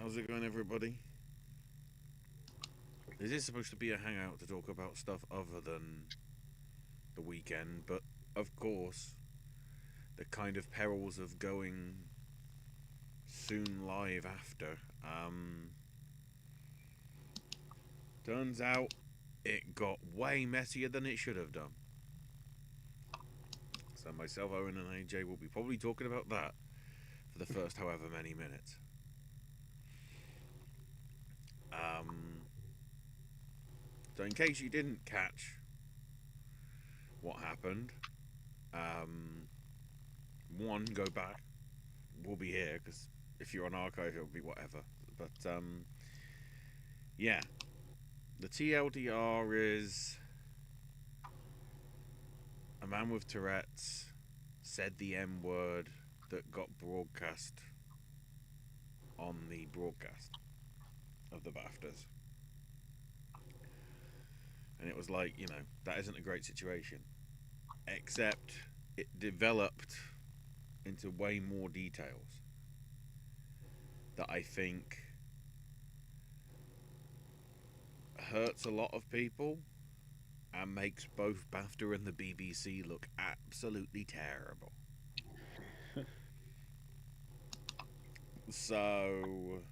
How's it going, everybody? This is supposed to be a hangout to talk about stuff other than the weekend, but of course, the kind of perils of going soon live after. Turns out it got way messier than it should have done. So myself, Owen, and AJ will be probably talking about that for the first however many minutes. So in case you didn't catch what happened, one, go back. We'll be here because if you're on archive, it'll be whatever. But yeah, the TLDR is a man with Tourette's said the M word that got broadcast on the broadcast of the BAFTAs. And it was like, that isn't a great situation. Except it developed into way more details that I think hurts a lot of people and makes both BAFTA and the BBC look absolutely terrible. So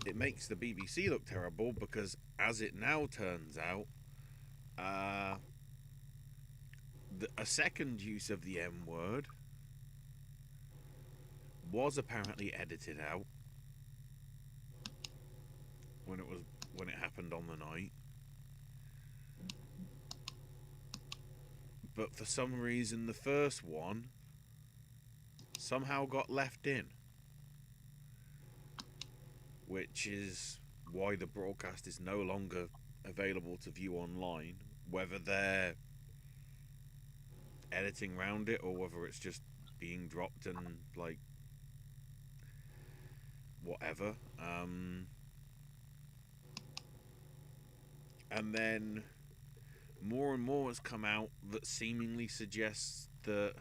it makes the BBC look terrible because, as it now turns out, a second use of the M word was apparently edited out when it happened on the night, but for some reason the first one somehow got left in, which is why the broadcast is no longer available to view online, whether they're editing around it or whether it's just being dropped and like whatever. And then more and more has come out that seemingly suggests that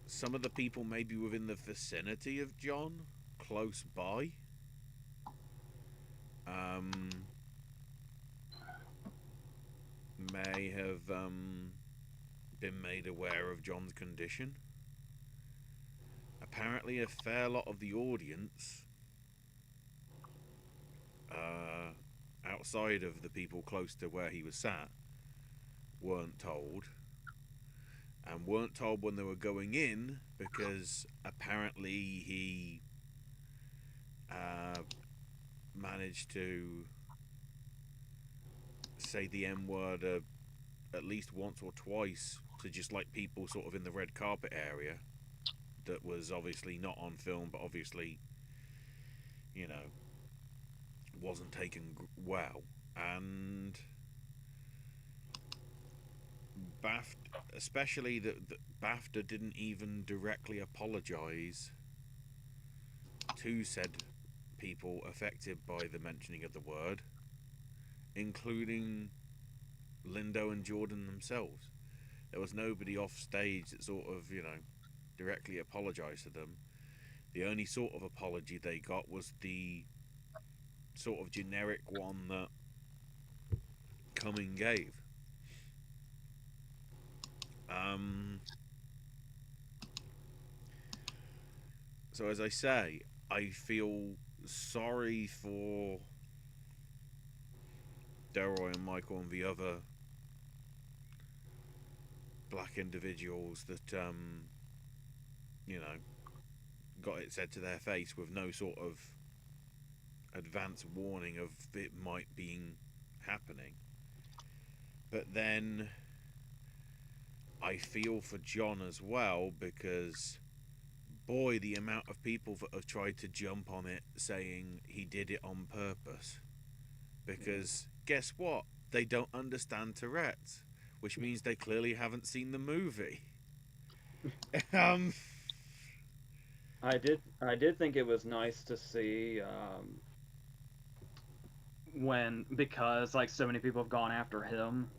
some of the people maybe within the vicinity of John, close by, may have been made aware of John's condition. Apparently a fair lot of the audience, outside of the people close to where he was sat, weren't told. And weren't told when they were going in because apparently he managed to say the M word at least once or twice to just like people sort of in the red carpet area that was obviously not on film, but obviously, wasn't taken well. And BAFTA, especially that BAFTA didn't even directly apologise to said people affected by the mentioning of the word, including Lindo and Jordan themselves. There was nobody off stage that sort of, directly apologised to them. The only sort of apology they got was the sort of generic one that Cumming gave. So as I say, I feel sorry for Delroy and Michael and the other black individuals that, got it said to their face with no sort of advance warning of it might be happening. But then I feel for John as well, because boy, the amount of people that have tried to jump on it saying he did it on purpose. Because guess what? They don't understand Tourette's, which means they clearly haven't seen the movie. I did think it was nice to see because like so many people have gone after him,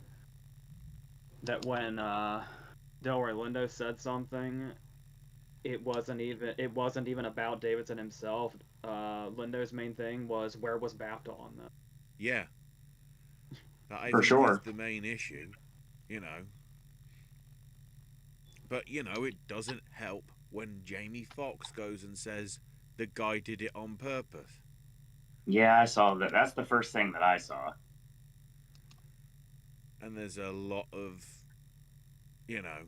that when Delroy Lindo said something, it wasn't even about Davidson himself. Lindo's main thing was where was BAFTA on this. Yeah, that I For think is sure. the main issue, you know. But it doesn't help when Jamie Foxx goes and says the guy did it on purpose. Yeah, I saw that. That's the first thing that I saw. And there's a lot of, you know,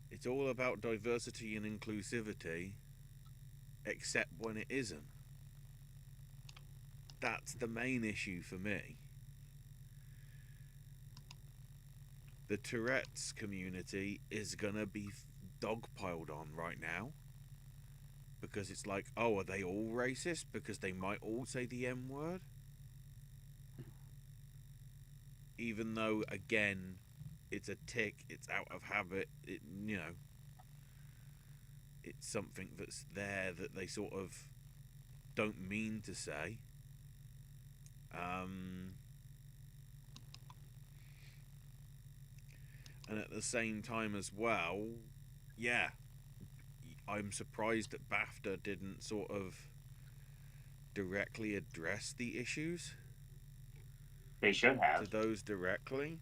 it's all about diversity and inclusivity, except when it isn't. That's the main issue for me. The Tourette's community is gonna be dogpiled on right now because it's like, oh, are they all racist? Because they might all say the M word. Even though, again, it's a tick, it's out of habit, it's something that's there that they sort of don't mean to say. And at the same time as well, yeah, I'm surprised that BAFTA didn't sort of directly address the issues They should to have. those directly.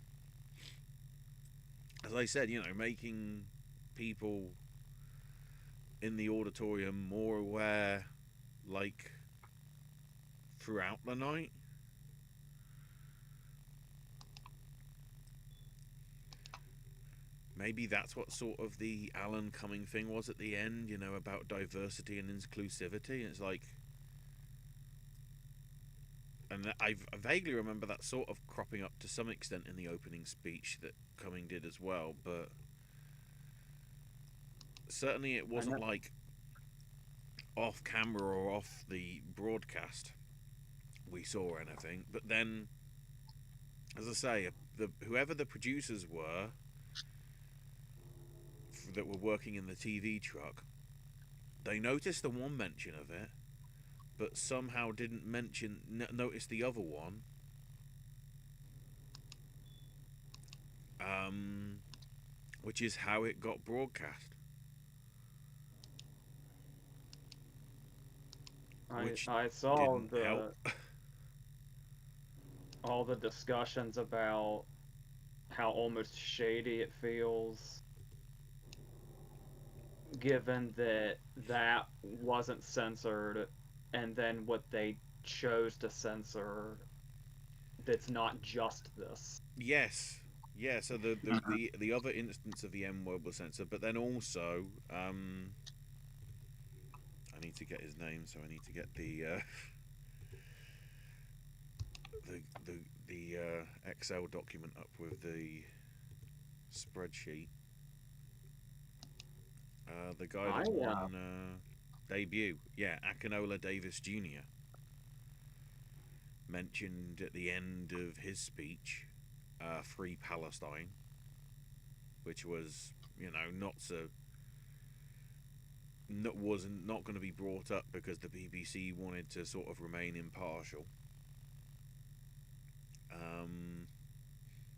As I said, making people in the auditorium more aware, like, throughout the night. Maybe that's what sort of the Alan Cumming thing was at the end, about diversity and inclusivity. It's like, and I vaguely remember that sort of cropping up to some extent in the opening speech that Cumming did as well, but certainly it wasn't like off camera or off the broadcast we saw anything. But then, as I say, whoever the producers were that were working in the TV truck, they noticed the one mention of it, but somehow didn't notice the other one. Which is how it got broadcast. I saw all the discussions about how almost shady it feels, given that that wasn't censored, and then what they chose to censor. That's not just this. Yes. Yeah, so the other instance of the M word was censored, but then also, I need to get his name, so I need to get the Excel document up with the spreadsheet. The guy that won debut, yeah, Akinola Davis Jr. mentioned at the end of his speech, Free Palestine, which was, wasn't not going to be brought up because the BBC wanted to sort of remain impartial.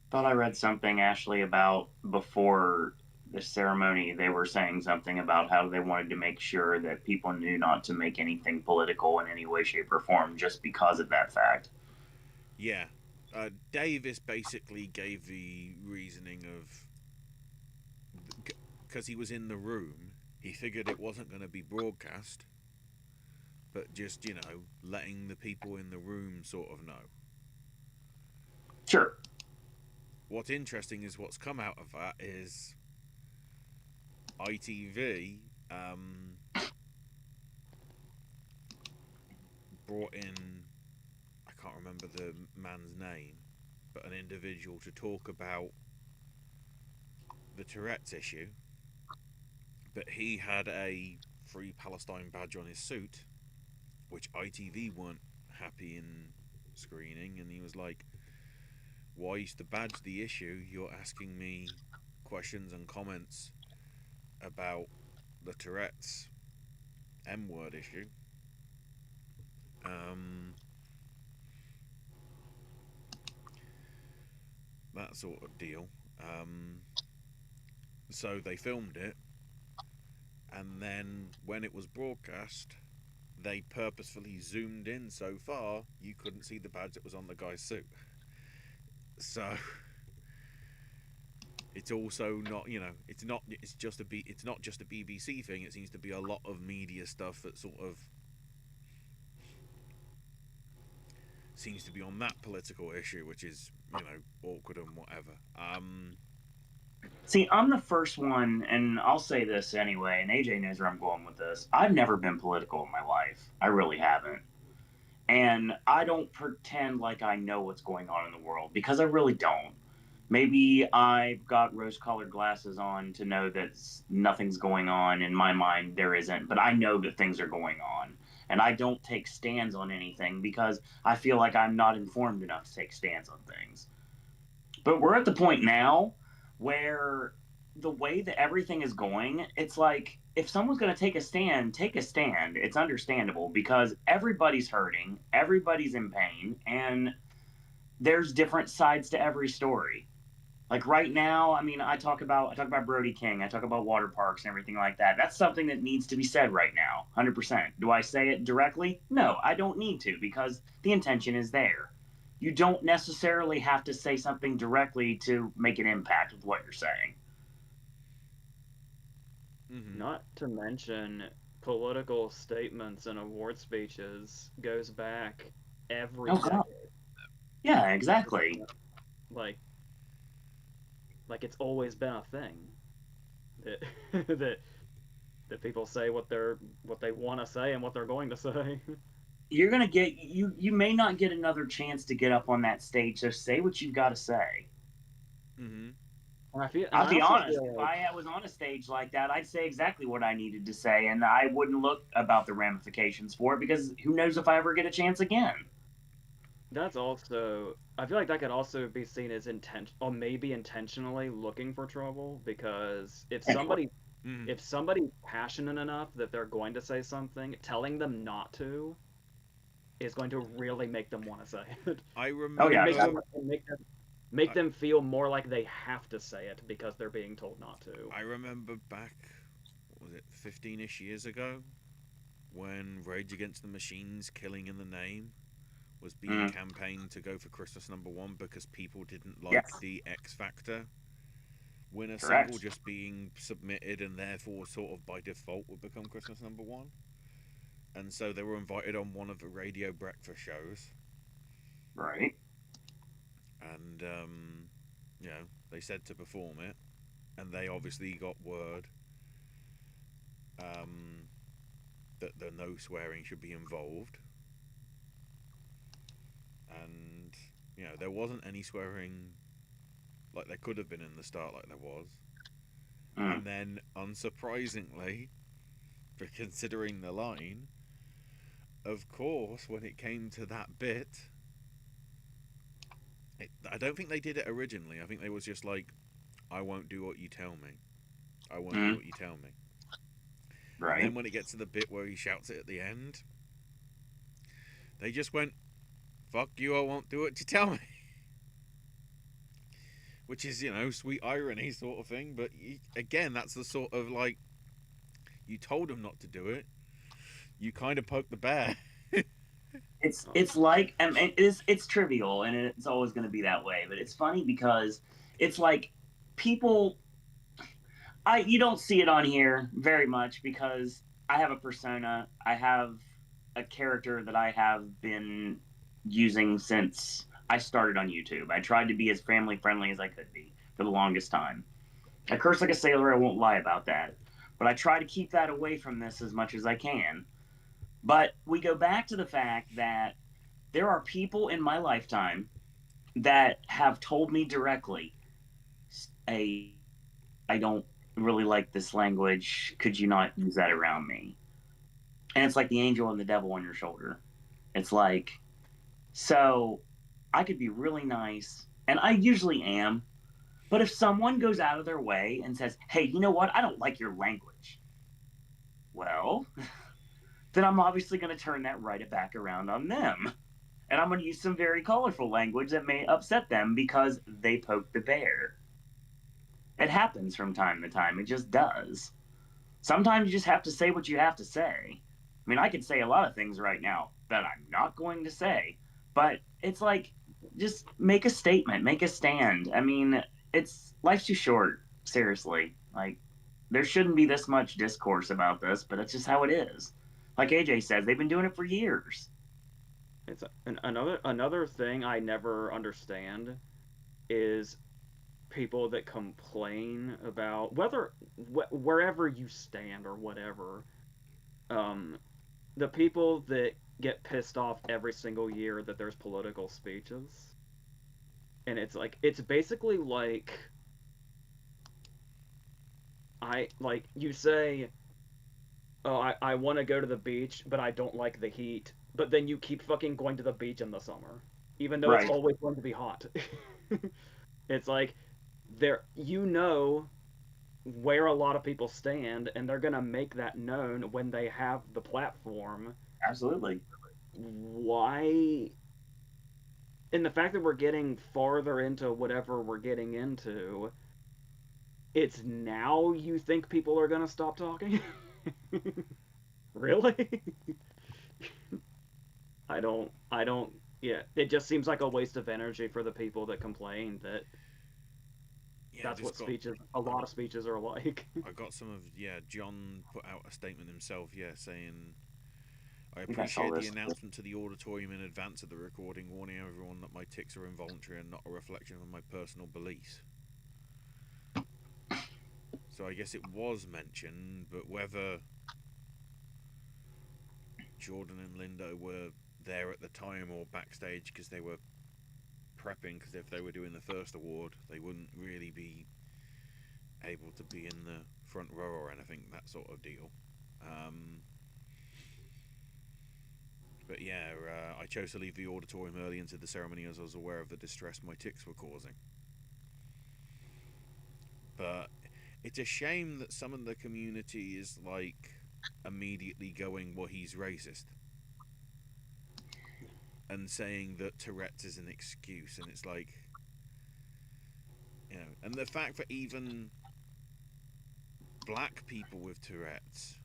Thought I read something, Ashley, about before the ceremony. They were saying something about how they wanted to make sure that people knew not to make anything political in any way, shape, or form just because of that fact. Yeah. Davis basically gave the reasoning of, because he was in the room, he figured it wasn't going to be broadcast, but just, letting the people in the room sort of know. Sure. What's interesting is what's come out of that is ITV brought in, I can't remember the man's name, but an individual to talk about the Tourette's issue. But he had a Free Palestine badge on his suit, which ITV weren't happy in screening, and he was like, why is the badge the issue? You're asking me questions and comments about the Tourette's M word issue. That sort of deal. So they filmed it, And then when it was broadcast, they purposefully zoomed in so far you couldn't see the badge that was on the guy's suit. So it's also not, it's not just a BBC thing. It seems to be a lot of media stuff that sort of seems to be on that political issue, which is, awkward and whatever. See, I'm the first one, and I'll say this anyway, and AJ knows where I'm going with this. I've never been political in my life. I really haven't. And I don't pretend like I know what's going on in the world, because I really don't. Maybe I've got rose-colored glasses on to know that nothing's going on. In my mind, there isn't. But I know that things are going on. And I don't take stands on anything because I feel like I'm not informed enough to take stands on things. But we're at the point now where the way that everything is going, it's like, if someone's going to take a stand, take a stand. It's understandable because everybody's hurting, everybody's in pain, and there's different sides to every story. Like right now, I mean, I talk about Brody King, I talk about water parks and everything like that. That's something that needs to be said right now, 100%. Do I say it directly? No, I don't need to, because the intention is there. You don't necessarily have to say something directly to make an impact with what you're saying. Mm-hmm. Not to mention, political statements and award speeches goes back every decade. Yeah, exactly. Like it's always been a thing that that people say what they want to say and what they're going to say. You're gonna get you may not get another chance to get up on that stage, so say what you've got to say. Mm-hmm. I'll be honest, if I was on a stage like that, I'd say exactly what I needed to say, and I wouldn't look about the ramifications for it, because who knows if I ever get a chance again. That's also, I feel like that could also be seen as or maybe intentionally looking for trouble, because if somebody's passionate enough that they're going to say something, telling them not to is going to really make them want to say it. I remember. Make them feel more like they have to say it because they're being told not to. I remember back, what was it, 15-ish years ago, when Rage Against the Machine's Killing in the Name was being campaigned to go for Christmas #1 because people didn't like the X Factor winner single just being submitted, and therefore sort of by default would become Christmas #1. And so they were invited on one of the radio breakfast shows. Right. And, they said to perform it, and they obviously got word that the no swearing should be involved. And, there wasn't any swearing like there could have been in the start like there was. And then, unsurprisingly, for considering the line, of course, when it came to that bit, I don't think they did it originally. I think they was just like, I won't do what you tell me. I won't do what you tell me. Right. And then when it gets to the bit where he shouts it at the end, they just went, fuck you, I won't do what you tell me. Which is, sweet irony sort of thing. But again, that's the sort of like, you told him not to do it. You kind of poked the bear. It's like, and it's trivial, and it's always going to be that way. But it's funny because it's like people, you don't see it on here very much because I have a persona. I have a character that I have been using since I started on YouTube. I tried to be as family friendly as I could be for the longest time. I curse like a sailor. I won't lie about that. But I try to keep that away from this as much as I can. But we go back to the fact that there are people in my lifetime that have told me directly, I don't really like this language. Could you not use that around me? And it's like the angel and the devil on your shoulder. It's like, so I could be really nice, and I usually am, but if someone goes out of their way and says, hey, you know what? I don't like your language. Well, then I'm obviously going to turn that right back around on them. And I'm going to use some very colorful language that may upset them because they poked the bear. It happens from time to time. It just does. Sometimes you just have to say what you have to say. I mean, I could say a lot of things right now that I'm not going to say, but it's like, just make a statement, make a stand. I mean, it's life's too short, seriously. Like, there shouldn't be this much discourse about this, but that's just how it is. Like AJ says, they've been doing it for years. It's another thing I never understand is people that complain about wherever you stand or whatever. Um, the people that get pissed off every single year that there's political speeches, and it's basically like you say, oh, I want to go to the beach, but I don't like the heat. But then you keep fucking going to the beach in the summer, even though it's Right. always going to be hot. It's like there, where a lot of people stand, and they're gonna make that known when they have the platform. Absolutely. Why? And the fact that we're getting farther into whatever we're getting into, it's now you think people are gonna stop talking? Really? I don't, yeah, it just seems like a waste of energy for the people that complain that Yeah, that's what a lot of speeches are like. I got some of John put out a statement himself, saying, I think I saw appreciate the this. announcement to the auditorium in advance of the recording, warning everyone that my tics are involuntary and not a reflection of my personal beliefs. So I guess it was mentioned, but whether Jordan and Lindo were there at the time or backstage because they were prepping, because if they were doing the first award, they wouldn't really be able to be in the front row or anything, that sort of deal. But I chose to leave the auditorium early into the ceremony as I was aware of the distress my tics were causing. But it's a shame that some of the community is like immediately going, well, he's racist, and saying that Tourette's is an excuse, and it's like, and the fact that even black people with Tourette's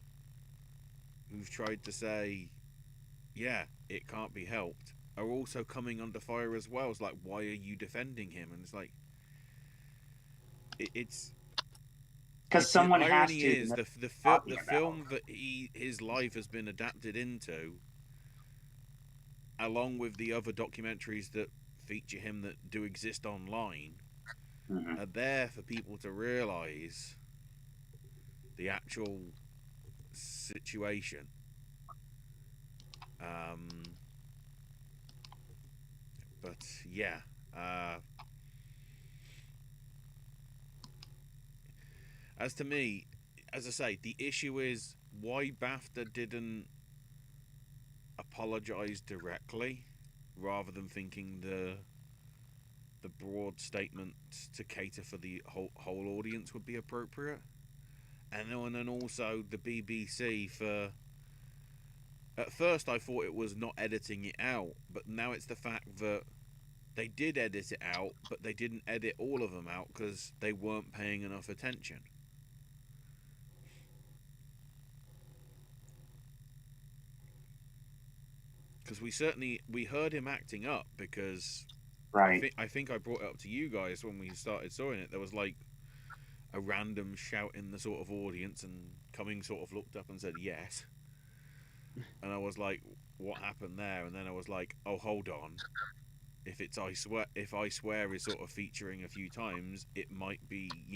who've tried to say, yeah, it can't be helped, are also coming under fire as well. It's like, why are you defending him? And it's like, it's Because the someone has irony to. is the Talking about. film that his life has been adapted into, along with the other documentaries that feature him that do exist online, Mm-hmm. are there for people to realise the actual situation. But yeah, as to me, as I say, the issue is why BAFTA didn't apologise directly, rather than thinking the broad statement to cater for the whole audience would be appropriate, and then also the BBC for. At first, I thought it was not editing it out, but now it's the fact that they did edit it out, but they didn't edit all of them out because they weren't paying enough attention. Because we heard him acting up, because Right. I think I brought it up to you guys when we started sawing it. There was like a random shout in the sort of audience, and Cummings sort of looked up and said yes, and I was like, what happened there? And then I was like, oh, hold on. If I swear is sort of featuring a few times, it might be,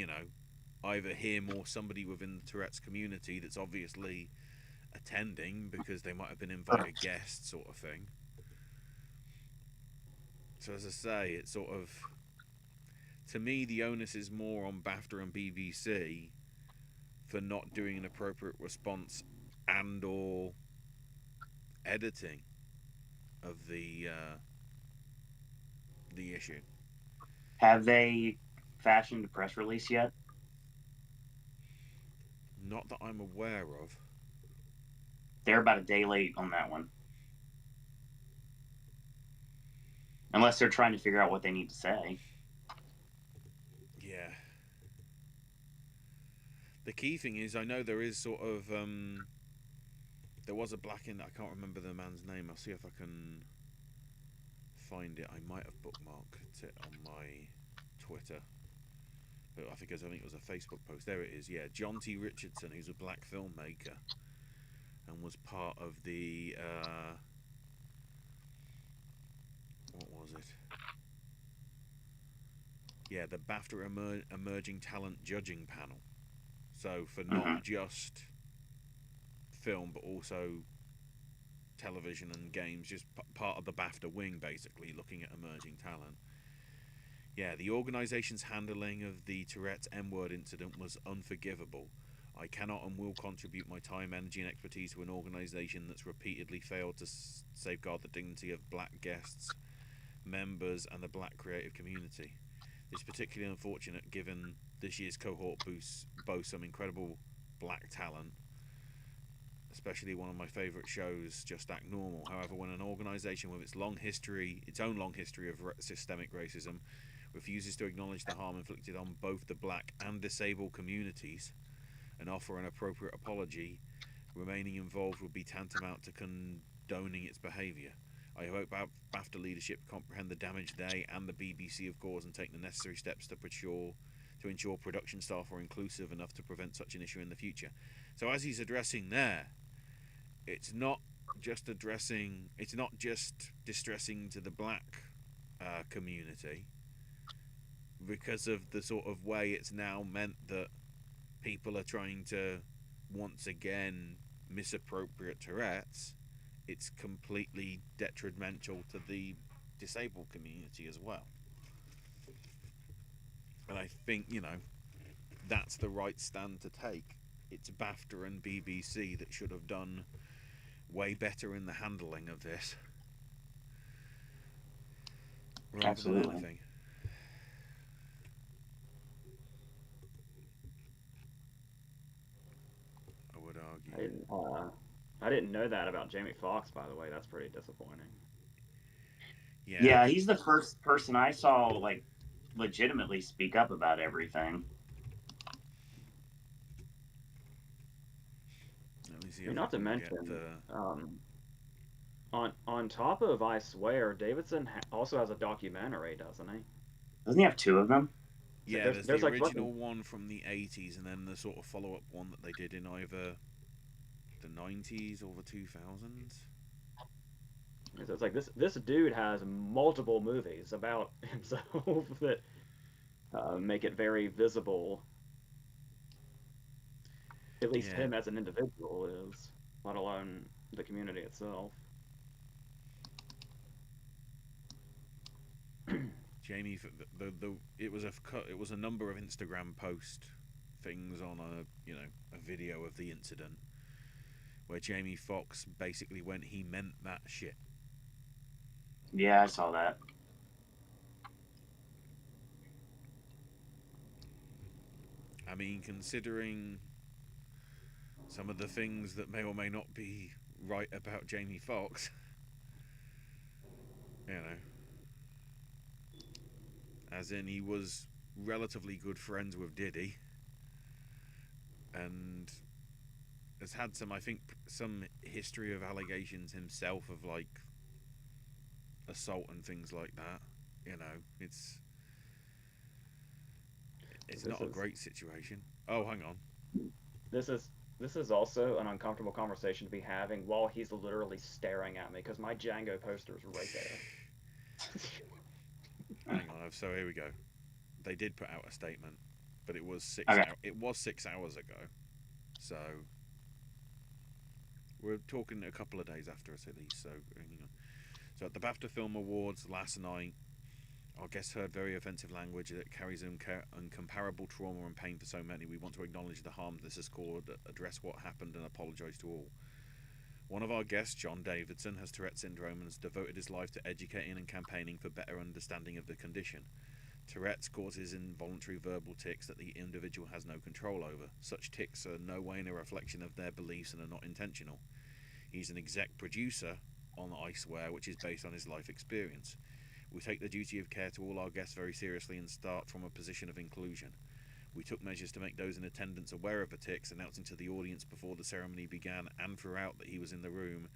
either him or somebody within the Tourette's community that's obviously attending because they might have been invited guests, sort of thing. So as I say, it's sort of, to me, the onus is more on BAFTA and BBC for not doing an appropriate response and or editing of the issue. Have they fashioned a press release yet? Not that I'm aware of. They're about a day late on that one. Unless they're trying to figure out what they need to say. Yeah. The key thing is, I know there is sort of there was a black in. I can't remember the man's name. I'll see if I can find it. I might have bookmarked it on my Twitter, but I think it was a Facebook post. There it is. Yeah, John T. Richardson, who's a black filmmaker, and was part of the what was it? Yeah, the BAFTA Emerging Talent Judging Panel. So for not just film, but also television and games, just part of the BAFTA wing, basically, looking at emerging talent. Yeah, the organisation's handling of the Tourette's M-word incident was unforgivable. I cannot and will contribute my time, energy and expertise to an organisation that's repeatedly failed to safeguard the dignity of black guests, members and the black creative community. It's particularly unfortunate given this year's cohort boasts some incredible black talent, especially one of my favourite shows, Just Act Normal. However, when an organisation with its own long history of systemic racism refuses to acknowledge the harm inflicted on both the black and disabled communities and offer an appropriate apology, remaining involved would be tantamount to condoning its behaviour. I hope BAFTA leadership comprehend the damage they and the BBC have caused and take the necessary steps to ensure production staff are inclusive enough to prevent such an issue in the future. So as he's addressing there, it's not just distressing to the black community because of the sort of way it's now meant that people are trying to once again misappropriate Tourette's. It's completely detrimental to the disabled community as well. And I think, that's the right stand to take. It's BAFTA and BBC that should have done way better in the handling of this. Absolutely. Than anything. I would argue. I didn't know that about Jamie Foxx, by the way. That's pretty disappointing. Yeah, he's the first person I saw legitimately speak up about everything. Let me see. Not to mention, on top of I Swear, Davidson also has a documentary, doesn't he? Doesn't he have two of them? Yeah, there's the original one from the 80s, and then the sort of follow-up one that they did in either the 90s or the 2000s. So it's like this dude has multiple movies about himself that make it very visible. At least him as an individual is, let alone the community itself. Jamie, it was a number of Instagram post things on a video of the incident where Jamie Foxx basically went, he meant that shit. Yeah, I saw that. I mean, considering some of the things that may or may not be right about Jamie Foxx, as in he was relatively good friends with Diddy and has had some history of allegations himself of assault and things like that. It's not a great situation. Oh, hang on. This is also an uncomfortable conversation to be having while he's literally staring at me because my Django poster is right there. Hang on. So here we go. They did put out a statement, but it was 6 hours ago. So we're talking a couple of days after us at least. So at the BAFTA Film Awards last night, our guests heard very offensive language that carries incomparable trauma and pain for so many. We want to acknowledge the harm this has caused, address what happened, and apologise to all. One of our guests, John Davidson, has Tourette's syndrome and has devoted his life to educating and campaigning for better understanding of the condition. Tourette's causes involuntary verbal tics that the individual has no control over. Such tics are no way a reflection of their beliefs and are not intentional. He's an exec producer on I Swear, which is based on his life experience. We take the duty of care to all our guests very seriously and start from a position of inclusion. We took measures to make those in attendance aware of the tics, announcing to the audience before the ceremony began and throughout that he was in the room,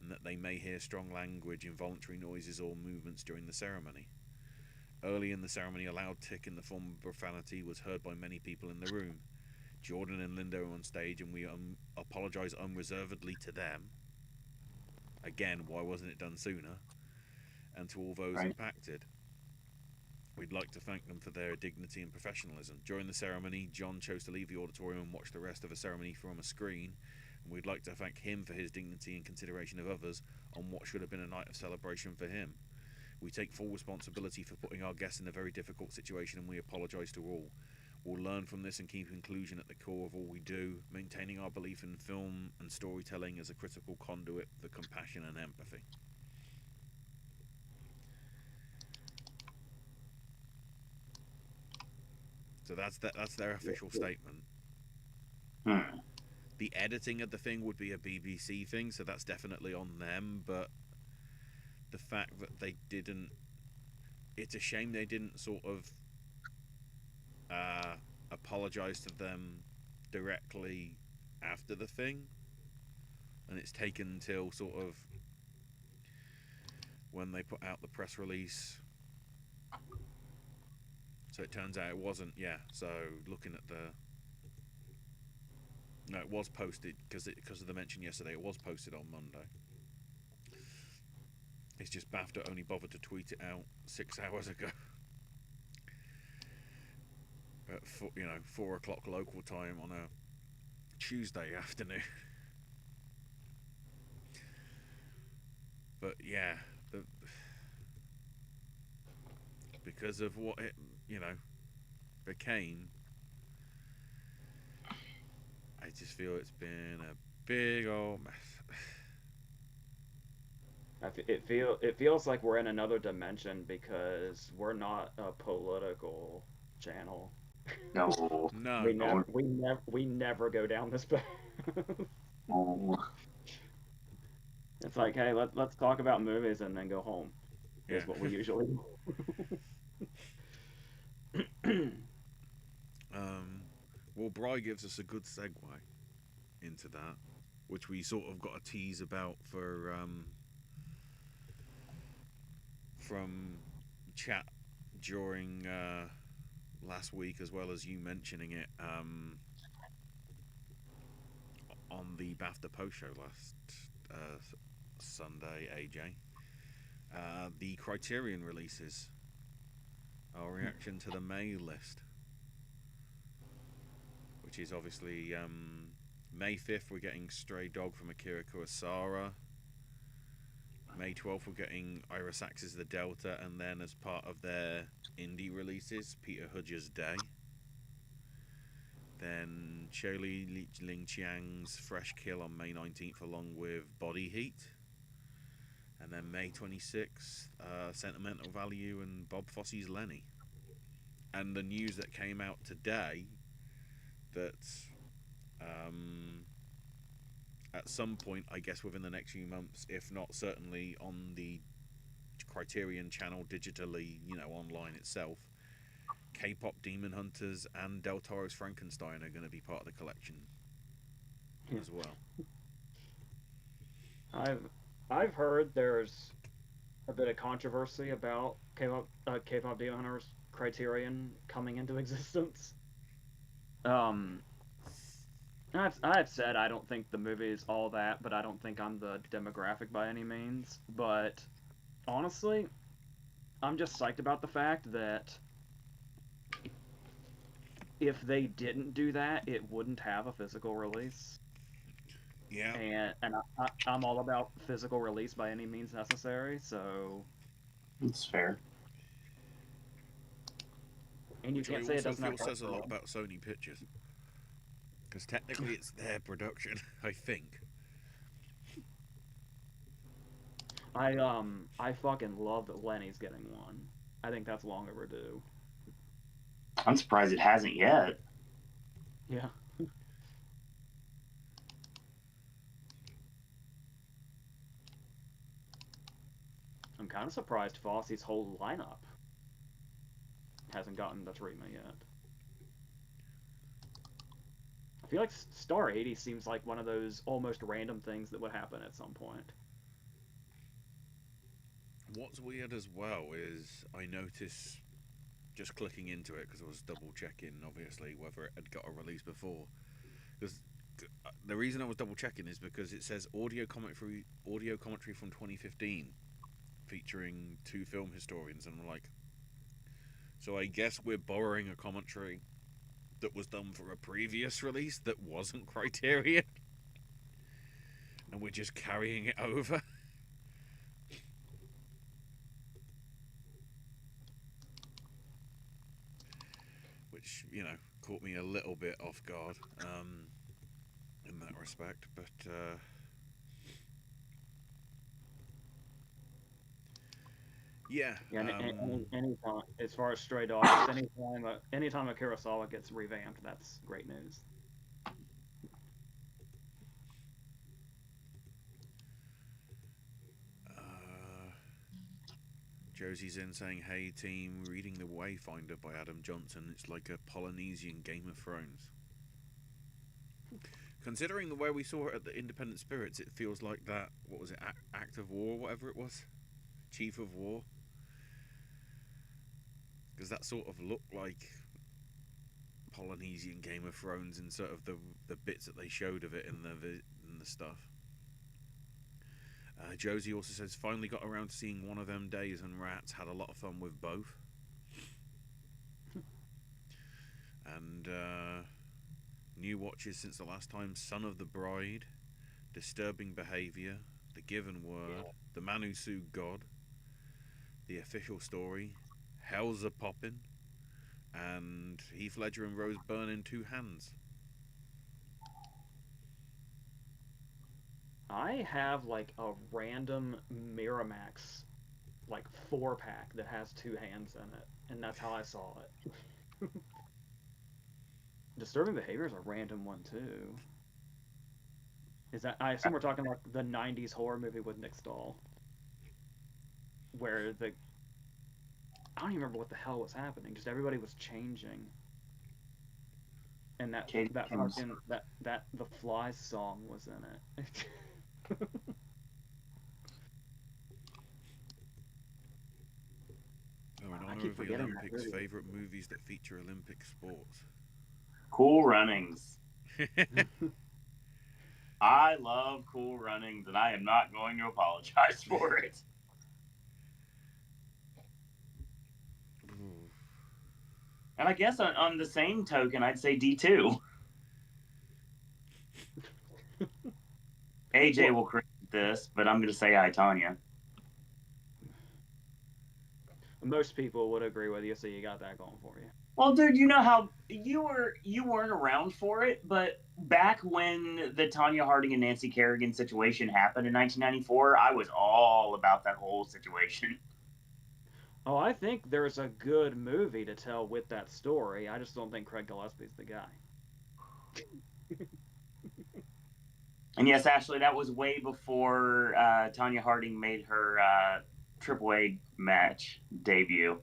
and that they may hear strong language, involuntary noises or movements during the ceremony. Early in the ceremony, a loud tick in the form of profanity was heard by many people in the room. Jordan and Linda were on stage, and we apologise unreservedly to them. Again, why wasn't it done sooner? And to all those impacted. We'd like to thank them for their dignity and professionalism. During the ceremony, John chose to leave the auditorium and watch the rest of the ceremony from a screen, and we'd like to thank him for his dignity and consideration of others on what should have been a night of celebration for him. We take full responsibility for putting our guests in a very difficult situation, and we apologise to all. We'll learn from this and keep inclusion at the core of all we do, maintaining our belief in film and storytelling as a critical conduit for compassion and empathy. So that's their official statement. The editing of the thing would be a BBC thing, so that's definitely on them, but the fact that they didn't... It's a shame they didn't sort of apologise to them directly after the thing, and it's taken till sort of when they put out the press release. So it turns out it wasn't, so looking at the... No, it was posted, because of the mention yesterday, it was posted on Monday. It's just BAFTA only bothered to tweet it out 6 hours ago. At 4 o'clock local time on a Tuesday afternoon. But yeah, because of what it became, I just feel it's been a big old mess. It feels like we're in another dimension because we're not a political channel. No. We never go down this path. It's like, hey, let's talk about movies and then go home. Is what we usually do. Well, Bry gives us a good segue into that, which we sort of got a tease about for from chat during last week, as well as you mentioning it on the BAFTA post show last Sunday, AJ. The Criterion releases. Our reaction to the May list, which is obviously May 5th we're getting Stray Dog from Akira Kurosawa. May 12th we're getting Osacrs The Delta, and then as part of their indie releases, Peter Hudger's Day. Then Li Ling Chiang's Fresh Kill on May 19th along with Body Heat. And then May 26th, Sentimental Value and Bob Fosse's Lenny. And the news that came out today that at some point, I guess within the next few months, if not certainly on the Criterion channel digitally, online itself, K-pop Demon Hunters and Del Toro's Frankenstein are going to be part of the collection as well. I've heard there's a bit of controversy about K-pop Demon Hunters Criterion coming into existence. I've said I don't think the movie is all that, but I don't think I'm the demographic by any means. But honestly, I'm just psyched about the fact that if they didn't do that, it wouldn't have a physical release. Yeah. And I'm all about physical release by any means necessary, so... That's fair. And you can't say it doesn't have... says a lot about Sony Pictures. Because technically it's their production, I think. I fucking love that Lenny's getting one. I think that's long overdue. I'm surprised it hasn't yet. Yeah. I'm kind of surprised Fosse's whole lineup hasn't gotten the treatment yet. feel like Star 80 seems like one of those almost random things that would happen at some point. What's weird as well is I notice, just clicking into it because I was double checking, obviously, whether it had got a release before. Because the reason I was double checking is because it says audio commentary from 2015, featuring 2 film historians, and I'm like, so I guess we're borrowing a commentary that was done for a previous release that wasn't Criterion, and we're just carrying it over. Which, caught me a little bit off guard in that respect, but yeah. Anytime, as far as Stray Dogs, anytime a Kurosawa gets revamped, that's great news. Josie's in saying, "Hey team, reading The Wayfinder by Adam Johnson. It's like a Polynesian Game of Thrones." Considering the way we saw it at the Independent Spirits, it feels like that. What was it? Act of War, whatever it was, Chief of War. Because that sort of looked like Polynesian Game of Thrones in sort of the bits that they showed of it in the stuff. Josie also says, finally got around to seeing One of Them Days and Rats. Had a lot of fun with both. And new watches since the last time: Son of the Bride, Disturbing Behaviour, The Given Word, The Man Who Sued God, The Official Story, Hell's a Poppin', and Heath Ledger and Rose Byrne in Two Hands. I have like a random Miramax like 4-pack that has 2 hands in it, and that's how I saw it. Disturbing Behavior is a random one too. Is that, I assume we're talking like the 90s horror movie with Nick Stahl, where I don't even remember what the hell was happening. Just everybody was changing, and that fucking that the Flies song was in it. In honor of the Olympics, favourite movies that feature Olympic sports. Cool Runnings. I love Cool Runnings, and I am not going to apologize for it. And I guess on the same token, I'd say D2. AJ will correct this, but I'm going to say I, Tanya. Most people would agree with you, so you got that going for you. Well, dude, you know how you weren't around for it, but back when the Tanya Harding and Nancy Kerrigan situation happened in 1994, I was all about that whole situation. Oh, I think there's a good movie to tell with that story. I just don't think Craig Gillespie's the guy. And yes, Ashley, that was way before Tanya Harding made her AAA match debut.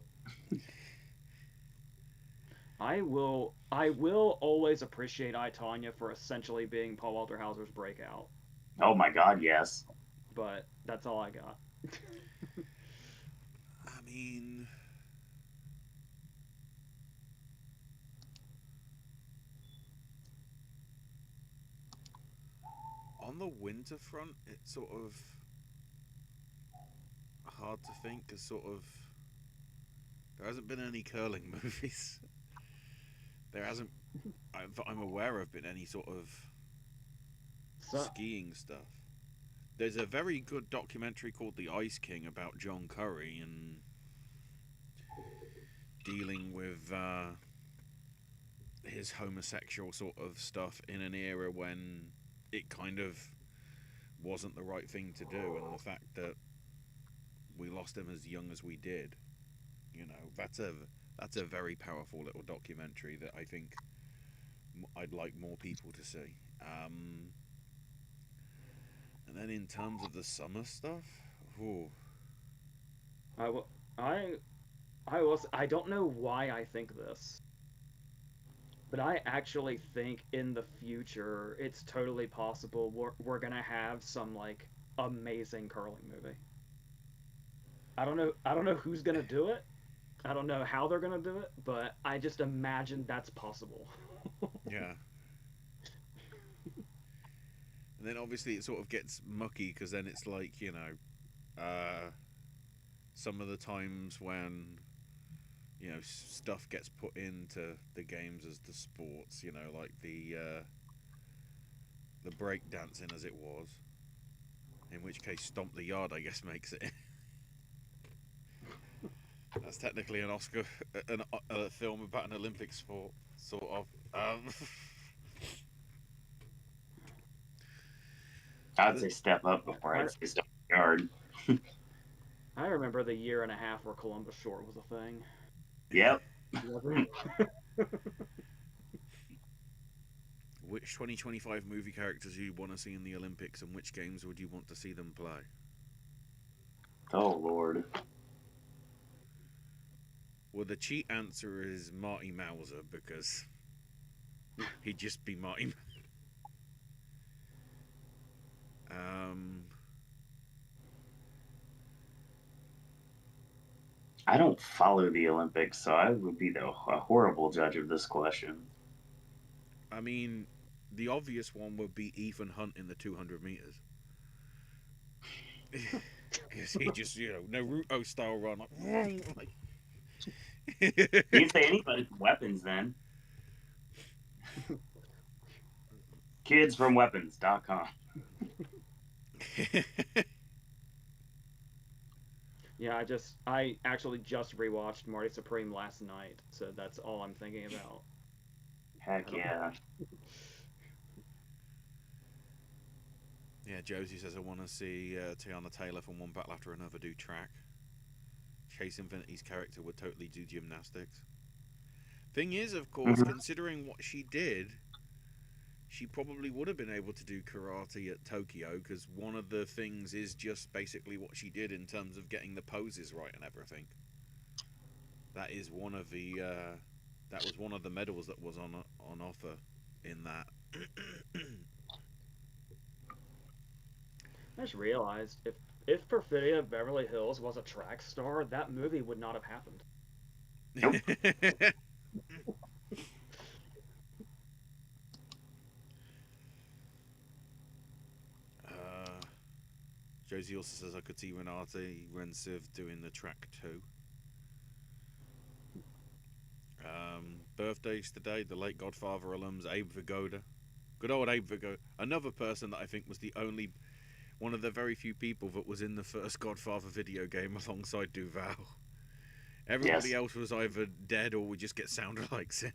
I will always appreciate I, Tanya for essentially being Paul Walter Hauser's breakout. Oh my God, yes. But that's all I got. I mean, on the winter front, it's sort of hard to think, because sort of there hasn't been any curling movies. There hasn't, I'm aware of, been any sort of skiing stuff. There's a very good documentary called The Ice King about John Curry and dealing with his homosexual sort of stuff in an era when it kind of wasn't the right thing to do, and the fact that we lost him as young as we did, that's a very powerful little documentary that I think I'd like more people to see. And then in terms of the summer stuff, I don't know why I think this, But I actually think in the future it's totally possible we're gonna have some like amazing curling movie. I don't know who's gonna do it. I don't know how they're gonna do it, but I just imagine that's possible. Yeah. And then obviously it sort of gets mucky because then it's like, some of the times when, stuff gets put into the games as the sports, like the break dancing as it was. In which case, Stomp the Yard, I guess, makes it. That's technically an Oscar, a film about an Olympic sport, sort of. I'd say Step Up before I, I'd say Step Yard. I remember the year and a half where Columbus Short was a thing. Yep. Which 2025 movie characters do you want to see in the Olympics, and which games would you want to see them play? Oh Lord. Well, the cheat answer is Marty Mauser because he'd just be Marty. I don't follow the Olympics, so I would be a horrible judge of this question. I mean, the obvious one would be Ethan Hunt in the 200 meters. Because he just, Naruto style run. Like... You can say anybody from Weapons then. Kidsfromweapons.com. Yeah, I actually just rewatched Marty Supreme last night, so that's all I'm thinking about. Heck yeah. Yeah, Josie says I want to see Tiana Taylor from One Battle After Another do track. Chase Infinity's character would totally do gymnastics. Thing is, of course, considering what she did, she probably would have been able to do karate at Tokyo, because one of the things is just basically what she did in terms of getting the poses right and everything. That is one of the that was one of the medals that was on offer in that. I just realized if Perfidia Beverly Hills was a track star, that movie would not have happened. Nope. Josie also says I could see Renate Rensiv doing the track too. Birthdays today, the late Godfather alums Abe Vigoda. Good old Abe Vigoda. Another person that I think was one of the very few people that was in the first Godfather video game alongside Duval. Everybody else was either dead or would just get sound-alikes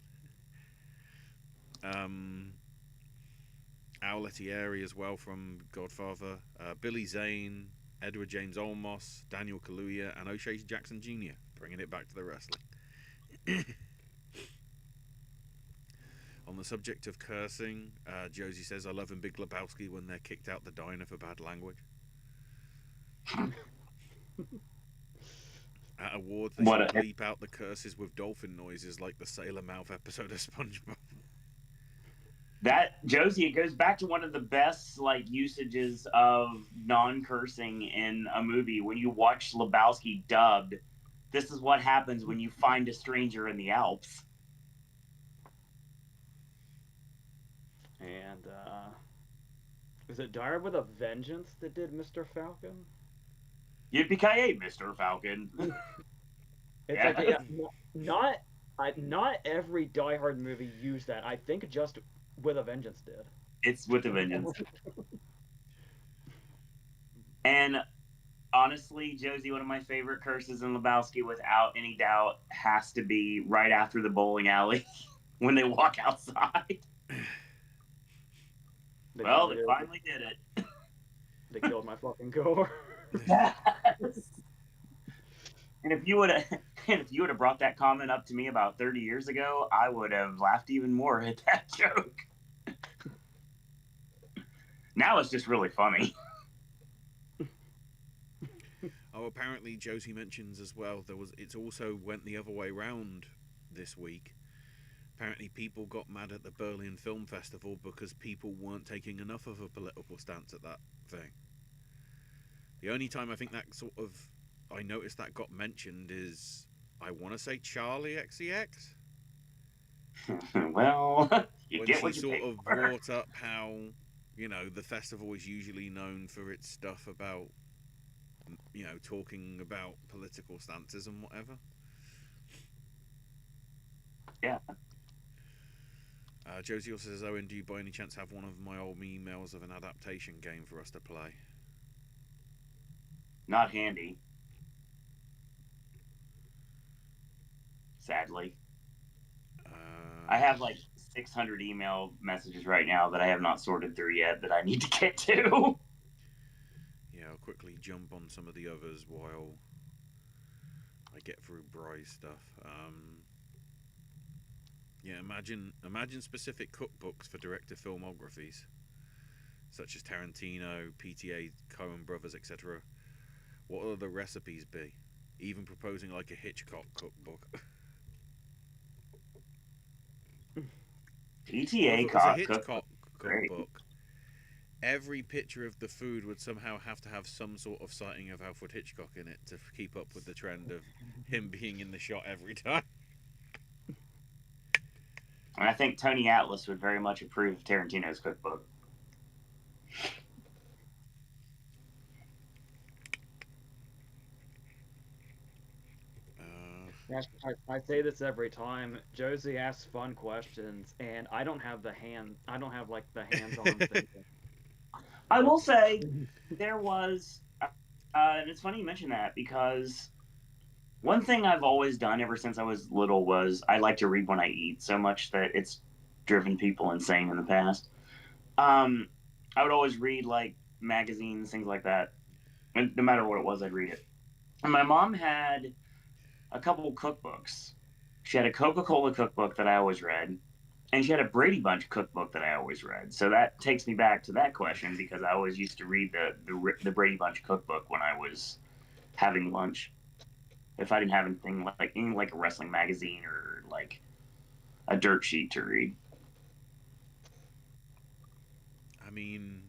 in. Al Lettieri as well from Godfather. Billy Zane, Edward James Olmos, Daniel Kaluuya, and O'Shea Jackson Jr. Bringing it back to the wrestling. On the subject of cursing, Josie says, I love in Big Lebowski when they're kicked out the diner for bad language. At awards, they should bleep out the curses with dolphin noises like the Sailor Mouth episode of SpongeBob. That, Josie, it goes back to one of the best usages of non-cursing in a movie. When you watch Lebowski dubbed, this is what happens when you find a stranger in the Alps. And was it Die with a Vengeance that did Mr. Falcon? Yippee-ki-yay, Mr. Falcon. It's not every Die Hard movie used that. I think just With a Vengeance did. It's With a Vengeance. And honestly, Josie, one of my favorite curses in Lebowski, without any doubt, has to be right after the bowling alley when they walk outside. They finally did it. They killed my fucking core. Yes. And if you would have brought that comment up to me about 30 years ago, I would have laughed even more at that joke. Now it's just really funny. Oh, apparently Josie mentions as well it's also went the other way round this week. Apparently, people got mad at the Berlin Film Festival because people weren't taking enough of a political stance at that thing. The only time I think that I noticed that got mentioned is, I want to say Charlie XCX. Well, you when get she what you sort pay of for. brought up how, the festival is usually known for its stuff about, talking about political stances and whatever. Yeah. Josie also says, Owen, do you by any chance have one of my old emails of an adaptation game for us to play? Not handy. Sadly. I have like 600 email messages right now that I have not sorted through yet that I need to get to. Yeah, I'll quickly jump on some of the others while I get through Bry's stuff. Yeah, imagine specific cookbooks for director filmographies, such as Tarantino, PTA, Coen Brothers, etc. What would the recipes be? Even proposing like a Hitchcock cookbook. PTA if it was a cookbook. cookbook, every picture of the food would somehow have to have some sort of sighting of Alfred Hitchcock in it to keep up with the trend of him being in the shot every time. And I think Tony Atlas would very much approve of Tarantino's cookbook. I say this every time. Josie asks fun questions, and I don't have the hands-on thinking. I will say there was, and it's funny you mention that because one thing I've always done ever since I was little was I like to read when I eat so much that it's driven people insane in the past. I would always read like magazines, things like that. And no matter what it was, I'd read it. And my mom had a couple cookbooks. She had a Coca-Cola cookbook that I always read, and she had a Brady Bunch cookbook that I always read. So that takes me back to that question because I always used to read the Brady Bunch cookbook when I was having lunch. If I didn't have anything like a wrestling magazine or like a dirt sheet to read. I mean,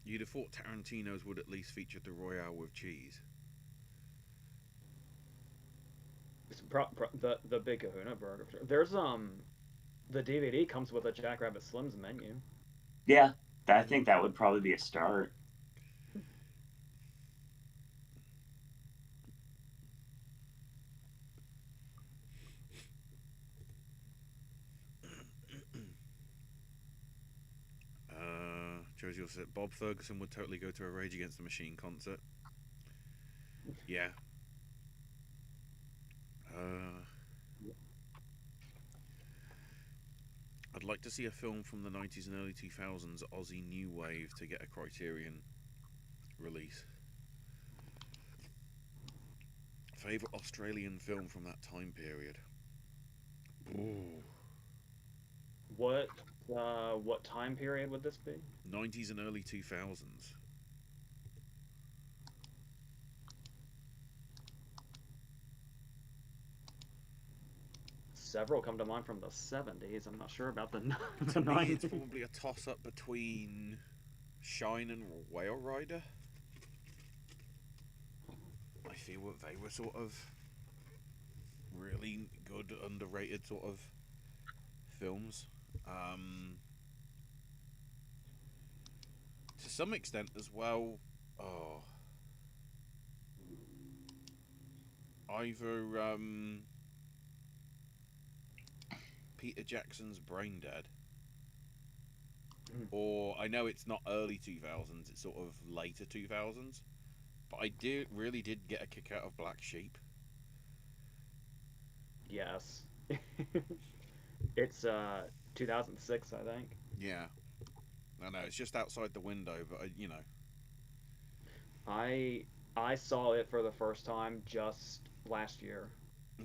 you'd have thought Tarantino's would at least feature the Royale with cheese. The Big Kahuna Burger. There's the DVD comes with a Jackrabbit Slims menu. Yeah, I think that would probably be a start. Josie also said Bob Ferguson would totally go to a Rage Against the Machine concert. Yeah. I'd like to see a film from the 90s and early 2000s Aussie New Wave to get a Criterion release. Favourite Australian film from that time period? Ooh. What time period would this be? 90s and early 2000s. Several come to mind from the 70s. I'm not sure about the 90s. To me, it's probably a toss-up between Shine and Whale Rider. I feel that they were sort of really good, underrated sort of films. To some extent as well, either Peter Jackson's Brain Dead, or I know it's not early 2000s, it's sort of later 2000s, but I really did get a kick out of Black Sheep. Yes. It's 2006, I think. Yeah. I know, it's just outside the window, but I saw it for the first time just last year.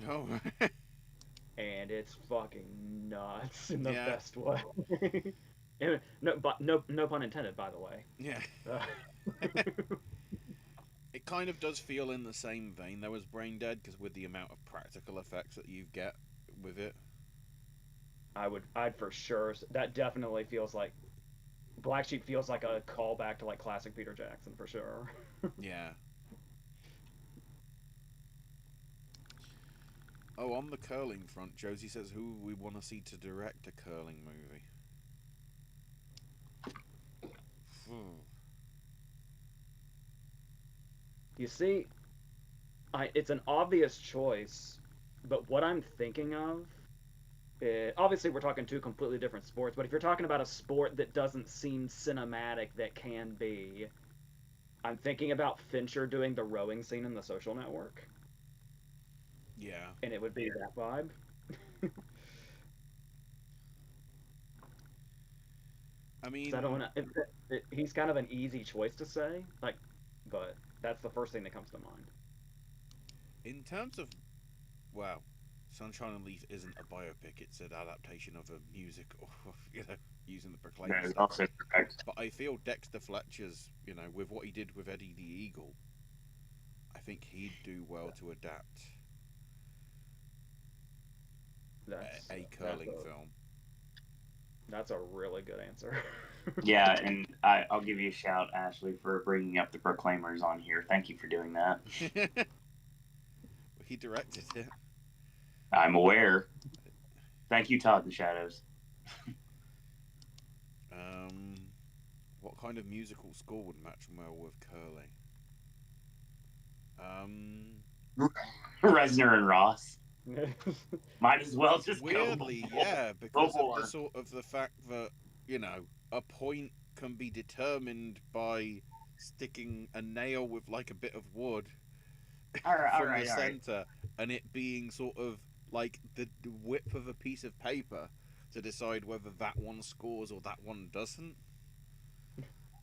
Oh. And it's fucking nuts in the Yeah. best way. No pun intended, by the way. Yeah. It kind of does feel in the same vein though as Brain Dead, because with the amount of practical effects that you get with it. I'd for sure. That definitely feels like Black Sheep feels like a callback to like classic Peter Jackson for sure. Yeah. Oh, on the curling front, Josie says who we want to see to direct a curling movie. You see, it's an obvious choice, but what I'm thinking of, obviously we're talking two completely different sports, but if you're talking about a sport that doesn't seem cinematic that can be, I'm thinking about Fincher doing the rowing scene in The Social Network. Yeah. And it would be that vibe. I mean, I don't want to. He's kind of an easy choice to say, like, but that's the first thing that comes to mind. in terms of, well, Sunshine and Leaf isn't a biopic; it's an adaptation of a music, or using the Proclaim That is stuff. also correct. But I feel Dexter Fletcher's, with what he did with Eddie the Eagle, I think he'd do well to adapt a curling film. That's a really good answer. Yeah, and I'll give you a shout, Ashley, for bringing up the Proclaimers on here. Thank you for doing that. He directed it. I'm aware. Thank you, Todd in the Shadows. What kind of musical score would match well with curling? Reznor and Ross. Might as well just weirdly, go. Yeah, because of the sort of the fact that a point can be determined by sticking a nail with like a bit of wood from the center, and it being sort of like the width of a piece of paper to decide whether that one scores or that one doesn't.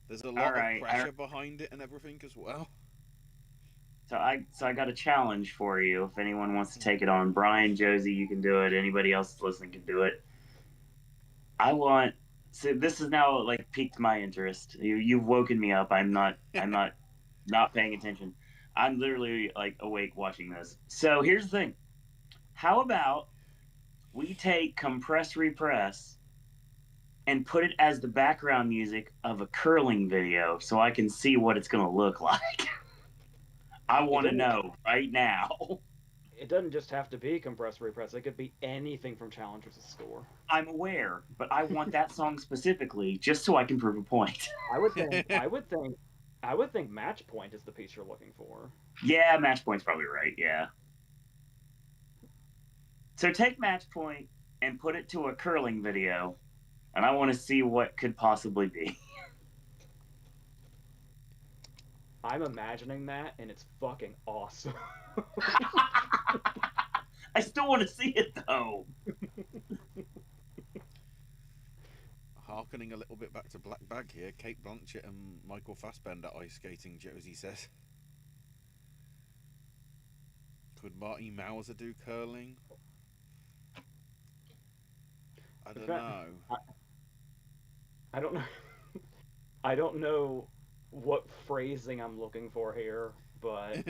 There's a lot of pressure behind it and everything as well. So I got a challenge for you. If anyone wants to take it on, Brian, Josie, you can do it. Anybody else listening can do it. So this has now like piqued my interest. You've woken me up. I'm not not paying attention. I'm literally like awake watching this. So here's the thing. How about we take Compress Repress and put it as the background music of a curling video so I can see what it's going to look like? I want to know right now. It doesn't just have to be Compress Repress. It could be anything from Challengers' score. I'm aware, but I want that song specifically just so I can prove a point. I would think Match Point is the piece you're looking for. Yeah, Match Point's probably right. Yeah. So take Match Point and put it to a curling video, and I want to see what could possibly be. I'm imagining that, and it's fucking awesome. I still want to see it, though. Harkening a little bit back to Black Bag here, Kate Blanchett and Michael Fassbender ice skating, Josie says. Could Marty Mauser do curling? I don't know. I don't know. I don't know what phrasing I'm looking for here, but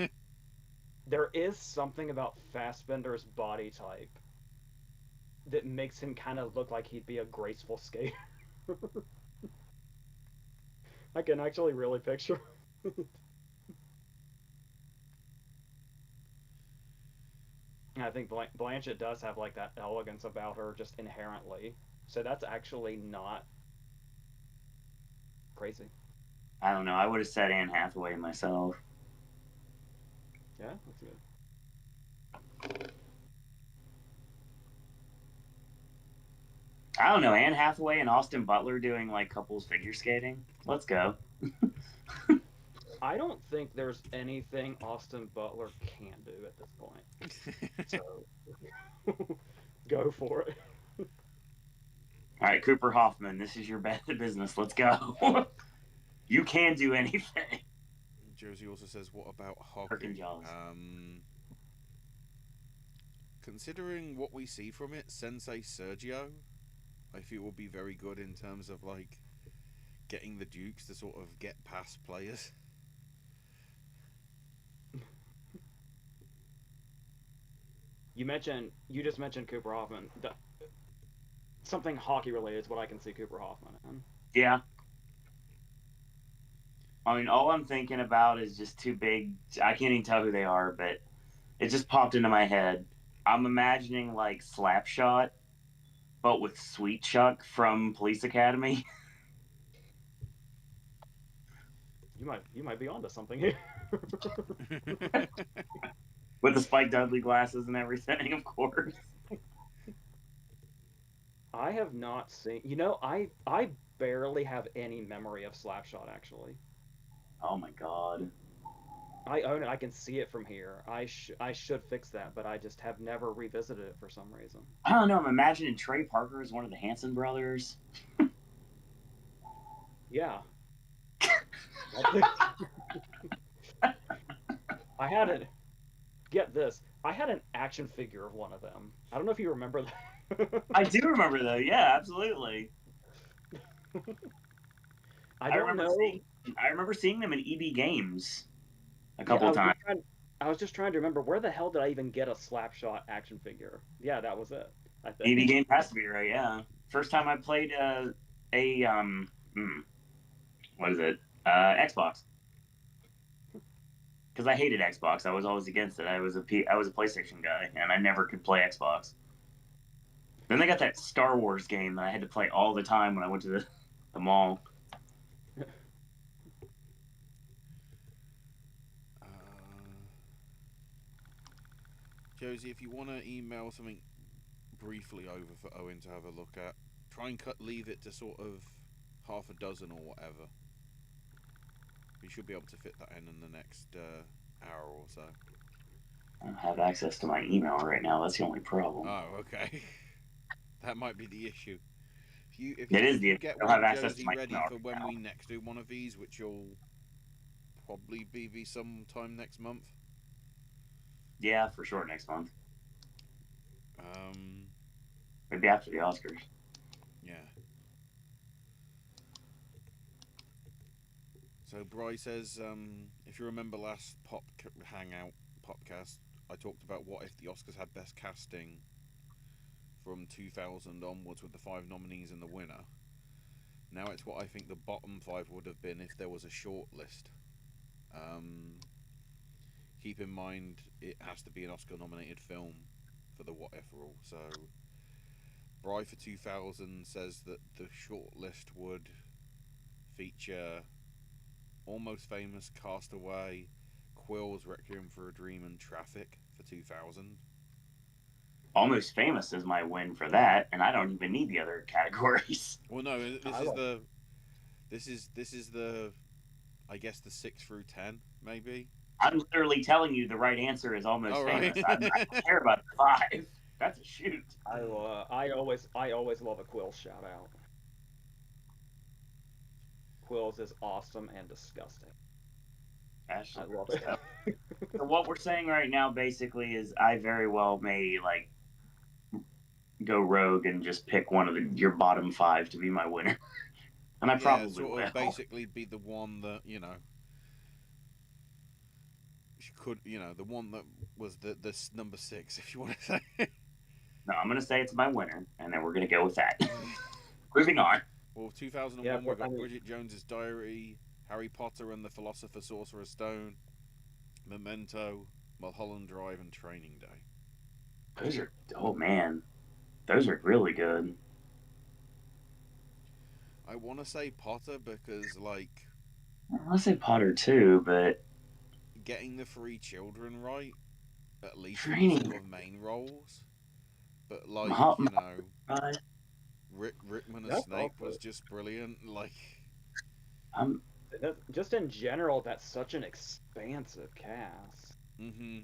there is something about Fassbender's body type that makes him kind of look like he'd be a graceful skater. I can actually really picture. I think Blanchett does have like that elegance about her just inherently, so that's actually not crazy. I don't know. I would have said Anne Hathaway myself. Yeah, that's good. I don't know. Anne Hathaway and Austin Butler doing like couples figure skating. Let's go. I don't think there's anything Austin Butler can do at this point. So go for it. All right, Cooper Hoffman, this is your business. Let's go. You can do anything. Josie also says, what about hockey? Considering what we see from it, Sensei Sergio, I feel will be very good in terms of like getting the Dukes to sort of get past players. You just mentioned Cooper Hoffman. something hockey related is what I can see Cooper Hoffman in. Yeah. I mean, all I'm thinking about is just two big. I can't even tell who they are, but it just popped into my head. I'm imagining like Slapshot, but with Sweet Chuck from Police Academy. You might be onto something here. With the Spike Dudley glasses and everything, of course. I have not seen. I barely have any memory of Slapshot actually. Oh my god. I own it. I can see it from here. I should fix that, but I just have never revisited it for some reason. I don't know. I'm imagining Trey Parker as one of the Hanson brothers. Yeah. I had it. Get this. I had an action figure of one of them. I don't know if you remember that. I do remember though. Yeah, absolutely. I remember seeing them in EB Games a couple of times. I was just trying to remember where the hell did I even get a Slapshot action figure? Yeah, that was it. I think. EB Games has to be right. Yeah. First time I played what is it? Xbox. Because I hated Xbox. I was always against it. I was a PlayStation guy, and I never could play Xbox. Then they got that Star Wars game that I had to play all the time when I went to the mall. Josie, if you want to email something briefly over for Owen to have a look at, try and leave it to sort of half a dozen or whatever. We should be able to fit that in the next hour or so. I don't have access to my email right now. That's the only problem. Oh, okay. That might be the issue. If you get don't one have access Josie to my ready email for right when now. we next do one of these, which will probably be sometime next month. Yeah, for sure, next month. Maybe after the Oscars. Yeah. So Bry says, if you remember last Hangout Popcast, I talked about what if the Oscars had best casting from 2000 onwards with the 5 nominees and the winner. Now it's what I think the bottom 5 would have been if there was a short list. Keep in mind it has to be an Oscar-nominated film for the what if rule. So Bry for 2000 says that the short list would feature Almost Famous, Castaway, Quill's Requiem for a Dream, and Traffic for 2000. Almost Famous is my win for that, and I don't even need the other categories. Well, no, this is the I guess the 6 through 10 maybe. I'm literally telling you the right answer is Almost Famous. Right. I don't care about the 5. That's a shoot. I always love a Quills shout out. Quills is awesome and disgusting. I love it. So what we're saying right now basically is I very well may like go rogue and just pick one of your bottom 5 to be my winner. And I probably sort will. of basically be the one that, the one that was the number 6, if you want to say. No, I'm going to say it's my winner, and then we're going to go with that. Moving on. Well, 2001, we've got Bridget Jones's Diary, Harry Potter and the Philosopher's Sorcerer's Stone, Memento, Mulholland Drive, and Training Day. Those are really good. I want to say Potter because, I want to say Potter too, but getting the 3 children right, at least for the sort of main roles. But Rickman as Snape was just brilliant. Just in general, that's such an expansive cast. Mm-hmm.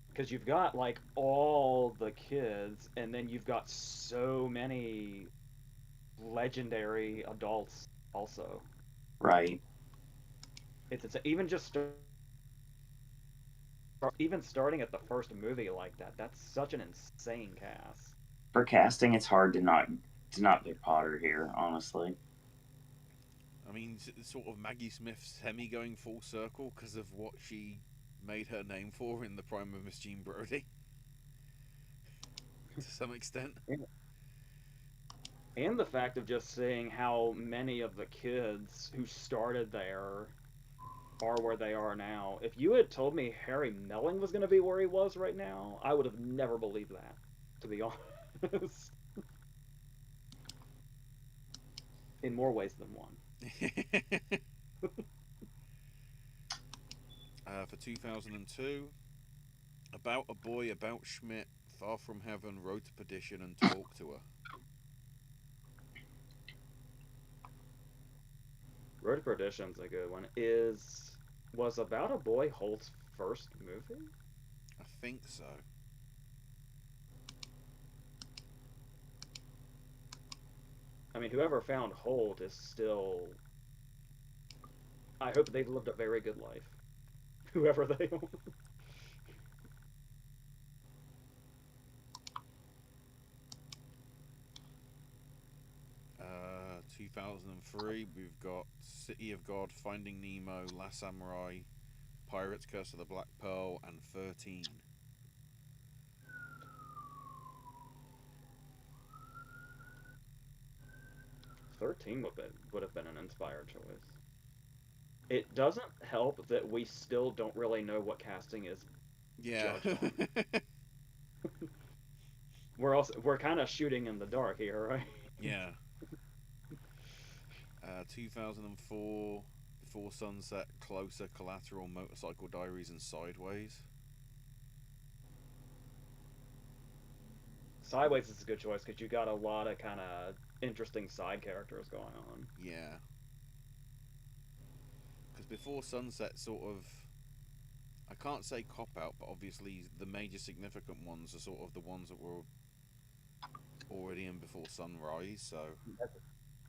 Because you've got all the kids, and then you've got so many legendary adults also. Right. It's even starting at the first movie like that. That's such an insane cast. For casting, it's hard to not pick Potter here, honestly. I mean, sort of Maggie Smith going full circle because of what she made her name for in the prime of Miss Jean Brodie. to some extent. And the fact of just seeing how many of the kids who started there are where they are now. If you had told me Harry Melling was going to be where he was right now, I would have never believed that, to be honest. In more ways than one. For 2002, About a Boy About Schmidt, Far From Heaven, Road to Perdition, and Talk to Her. Road to Perdition's a good one. Was About a Boy Holt's first movie? I think so. I mean, whoever found Holt is still. I hope they've lived a very good life. Whoever they are. 2003, we've got City of God, Finding Nemo, Last Samurai, Pirates, Curse of the Black Pearl, and 13. Would have been an inspired choice. It doesn't help that we still don't really know what casting is Yeah. judged on. We're kind of shooting in the dark here, right? Yeah. 2004, Before Sunset, Closer, Collateral, Motorcycle Diaries, and Sideways. Sideways is a good choice because you got a lot of kind of interesting side characters going on. Yeah. Because Before Sunset sort of, I can't say cop out, but obviously the major significant ones are sort of the ones that were already in Before Sunrise, so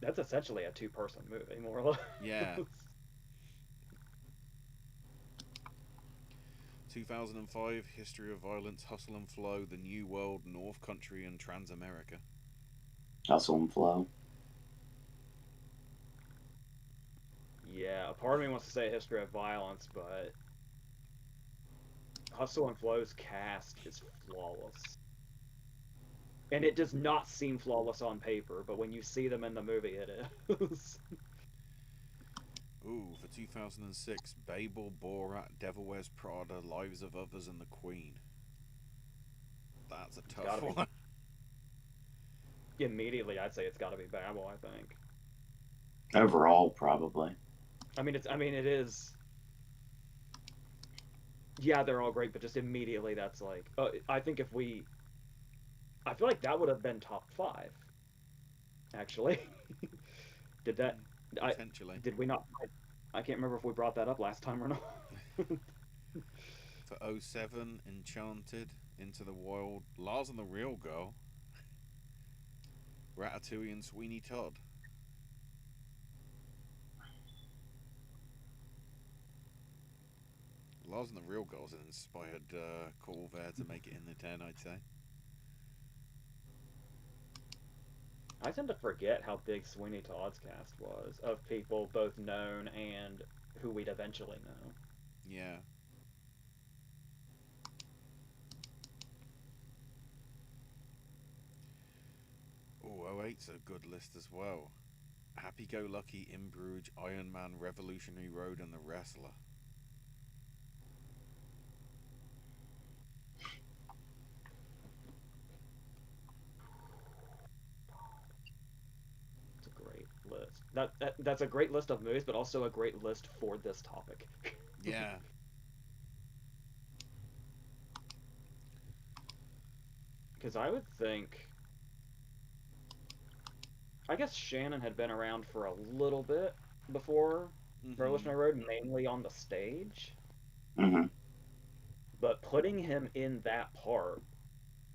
that's essentially a two-person movie, more or less. yeah. 2005, History of Violence, Hustle and Flow, The New World, North Country, and Transamerica. Hustle and Flow. Yeah, a part of me wants to say History of Violence, but Hustle and Flow's cast is flawless. And it does not seem flawless on paper, but when you see them in the movie, it is. Ooh, for 2006, Babel, Borat, Devil Wears Prada, Lives of Others, and The Queen. That's a tough one. Immediately, I'd say it's got to be Babel. I think. Overall, probably. It is. Yeah, they're all great, but just immediately, that's like. I think I feel like that would have been top 5. Actually, did that? Potentially. Did we not? I can't remember if we brought that up last time or not. For 07, Enchanted, Into the Wild, Lars and the Real Girl, Ratatouille, and Sweeney Todd. Lars and the Real Girl's an inspired call there to make it in the 10, I'd say. I tend to forget how big Sweeney Todd's cast was, of people both known and who we'd eventually know. Yeah. Oh, 08's a good list as well. Happy Go Lucky, In Bruges, Iron Man, Revolutionary Road, and The Wrestler. It's a great list. That's a great list of movies, but also a great list for this topic. Yeah. Because I would think, I guess Shannon had been around for a little bit before Revolutionary Road, mainly on the stage. Mm-hmm. But putting him in that part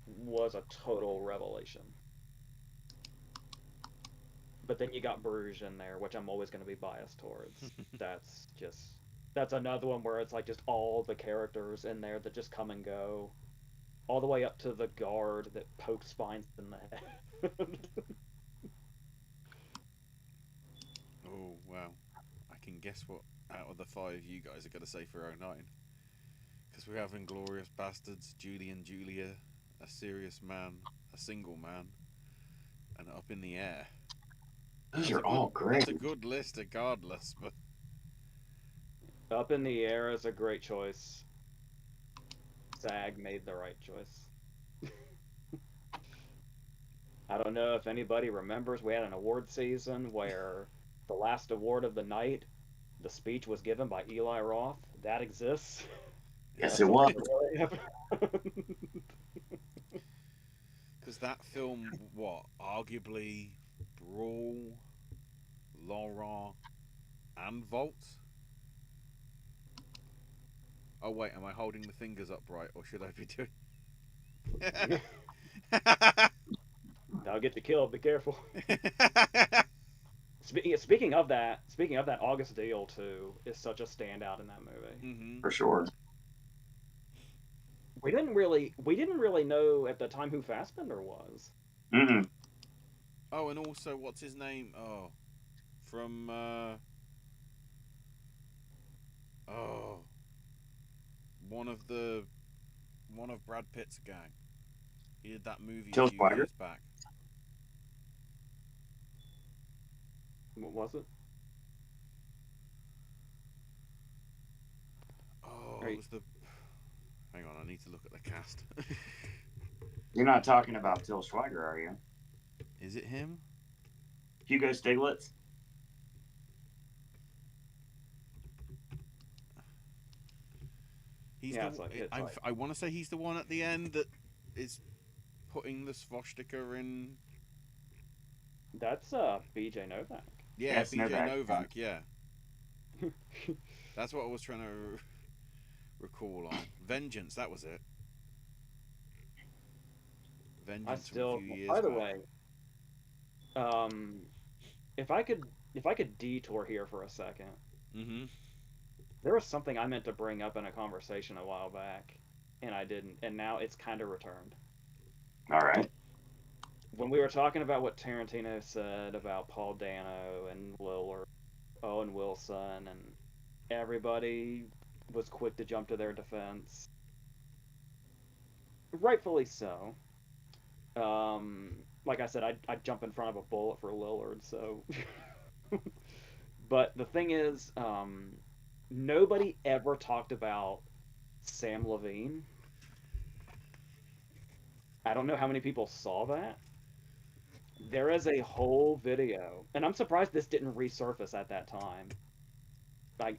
was a total revelation. But then you got Bruges in there, which I'm always going to be biased towards. That's another one where it's like just all the characters in there that just come and go, all the way up to the guard that pokes spines in the head. Oh, wow. I can guess what out of the 5 you guys are going to say for 09. Because we have Inglourious Bastards, Julie and Julia, A Serious Man, Single Man, and Up in the Air. Those are all great. That's a good list, regardless. But Up in the Air is a great choice. SAG made the right choice. I don't know if anybody remembers, we had an award season where the last award of the night, the speech was given by Eli Roth. That exists. Yes, it was. because that film, arguably Brawl, Laurent, and Vault. Oh wait, am I holding the fingers upright, or should I be doing? I'll get you killed. Be careful. Speaking of that, August Deal too is such a standout in that movie. Mm-hmm. For sure. We didn't really know at the time who Fassbender was. Mm-hmm. Oh, and also, what's his name? Oh, from one of Brad Pitt's gang. He did that movie Till a few Schweiger? years back. What was it? Oh, Right. it was the. Hang on, I need to look at the cast. You're not talking about Till Schweiger, are you? Is it him? Hugo Stiglitz? He's Yeah, I want to say he's the one at the end that is putting the swastika in. That's B.J. Novak. Yeah, Yes, BJ Novak. Novak. Yeah, that's what I was trying to recall on. Vengeance, that was it. Vengeance from a few years By the back. way, if I could detour here for a second, Mm-hmm. there was something I meant to bring up in a conversation a while back, and I didn't, and now it's kind of returned. All right. When we were talking about what Tarantino said about Paul Dano and Lillard, Owen Wilson, and everybody was quick to jump to their defense. Rightfully so. Like I said, I'd jump in front of a bullet for Lillard, so. But the thing is, nobody ever talked about Sam Levine. I don't know how many people saw that. There is a whole video, and I'm surprised this didn't resurface at that time.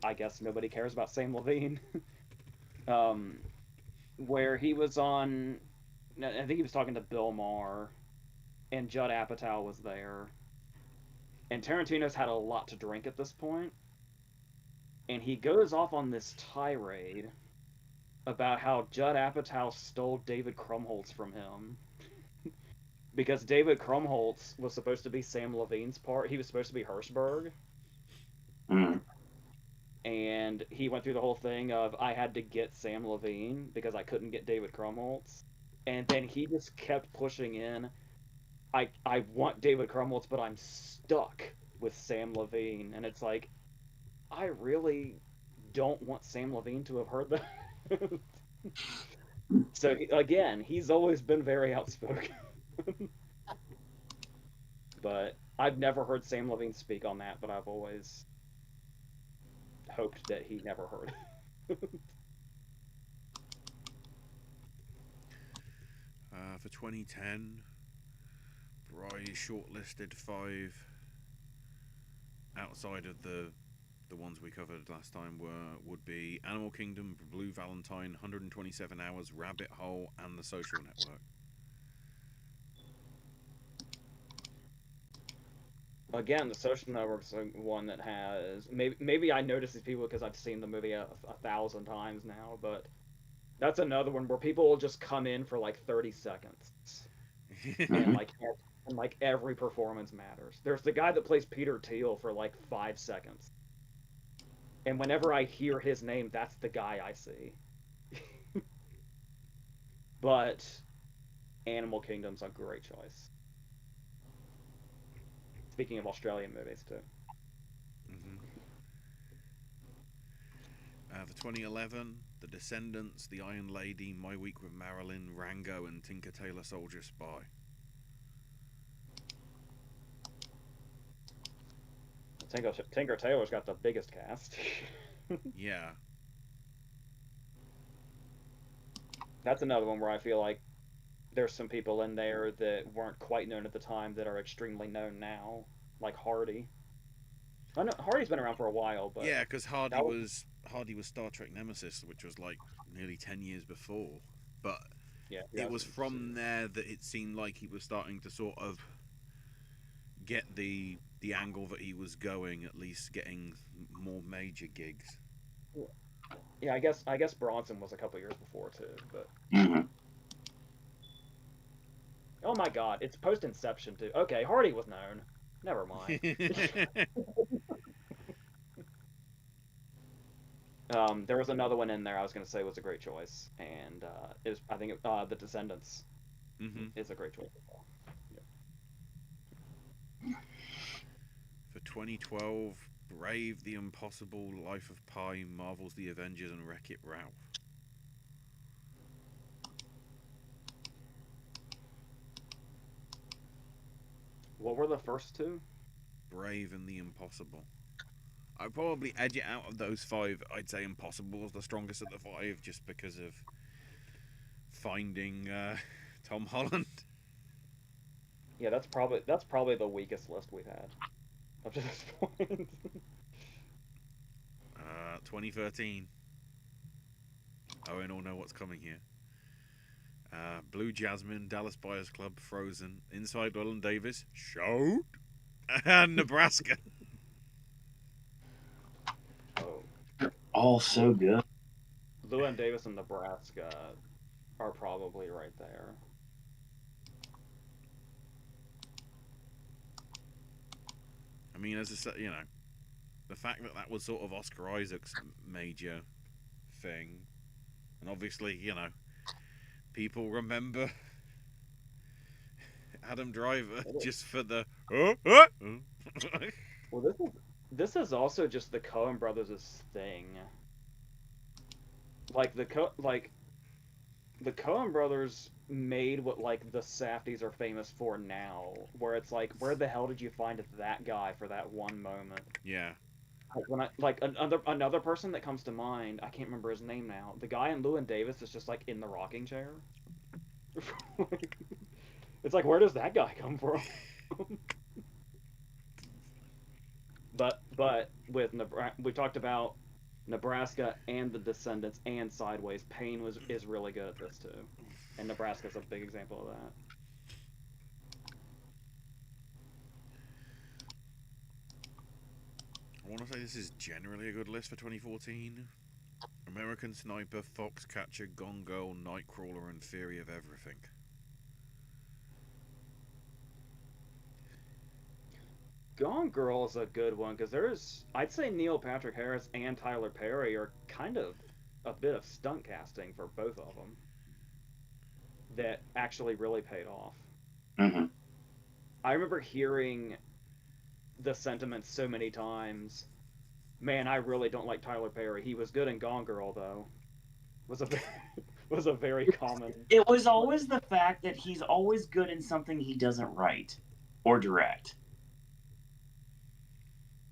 I guess nobody cares about Sam Levine. Where he was on, I think he was talking to Bill Maher, and Judd Apatow was there. And Tarantino's had a lot to drink at this point, and he goes off on this tirade about how Judd Apatow stole David Krumholtz from him. Because David Krumholtz was supposed to be Sam Levine's part. He was supposed to be Hirschberg. Mm. And he went through the whole thing of, I had to get Sam Levine because I couldn't get David Krumholtz. And then he just kept pushing in, I want David Krumholtz, but I'm stuck with Sam Levine. And it's like, I really don't want Sam Levine to have heard that. So, again, he's always been very outspoken. But I've never heard Sam Levine speak on that, but I've always hoped that he never heard. For 2010, Bry shortlisted 5 outside of the ones we covered last time would be Animal Kingdom, Blue Valentine, 127 Hours, Rabbit Hole, and The Social Network. Again, The Social Network's one that has maybe I notice these people because I've seen the movie a 1,000 times now, but that's another one where people will just come in for like 30 seconds, and like every performance matters. There's the guy that plays Peter Thiel for like 5 seconds, and whenever I hear his name, that's the guy I see. But Animal Kingdom's a great choice. Speaking of Australian movies, too. Mm-hmm. For 2011, The Descendants, The Iron Lady, My Week with Marilyn, Rango, and Tinker Tailor Soldier Spy. Tinker Tailor's got the biggest cast. Yeah. That's another one where I feel like there's some people in there that weren't quite known at the time that are extremely known now, like Hardy. I know Hardy's been around for a while, but Yeah, because that Hardy was Star Trek Nemesis, which was like nearly 10 years before. But yeah, it was from there that it seemed like he was starting to sort of get the angle that he was going, at least getting more major gigs. Yeah, I guess Bronson was a couple years before too, but Mm-hmm. oh my God, it's post Inception too. Okay, Hardy was known. Never mind. There was another one in there I was gonna say was a great choice, and it was I think The Descendants is a great choice as well. For 2012, Brave, The Impossible, Life of Pi, Marvel's The Avengers, and Wreck-It Ralph. What were the first two? Brave and The Impossible. I'd probably edge it out of those five. I'd say Impossible is the strongest of the five, just because of finding Tom Holland. Yeah, that's probably the weakest list we've had up to this point. 2013. Owen will know what's coming here. Blue Jasmine, Dallas Buyers Club, Frozen, Inside Llewyn Davis, Shout, and Nebraska. Oh, All so good. Llewyn Davis and Nebraska are probably right there. I mean, as I said, you know, the fact that that was sort of Oscar Isaac's major thing, and obviously, you know, people remember Adam Driver just for the Well, this is also just the Coen Brothers' thing. Like the Coen Brothers made what like the Safdies are famous for now, where it's like, where the hell did you find that guy for that one moment? Yeah. Like when another person that comes to mind, I can't remember his name now. The guy in Llewyn Davis is just like in the rocking chair. It's like, where does that guy come from? but with Nebraska, we talked about Nebraska and The Descendants and Sideways. Payne is really good at this too, and Nebraska's a big example of that. I want to say this is generally a good list for 2014. American Sniper, Foxcatcher, Gone Girl, Nightcrawler, and Theory of Everything. Gone Girl is a good one because I'd say Neil Patrick Harris and Tyler Perry are kind of a bit of stunt casting for both of them that actually really paid off. Mm-hmm. I remember hearing the sentiment so many times. Man, I really don't like Tyler Perry. He was good in Gone Girl though. Was a was a very common. It was always the fact that he's always good in something he doesn't write or direct.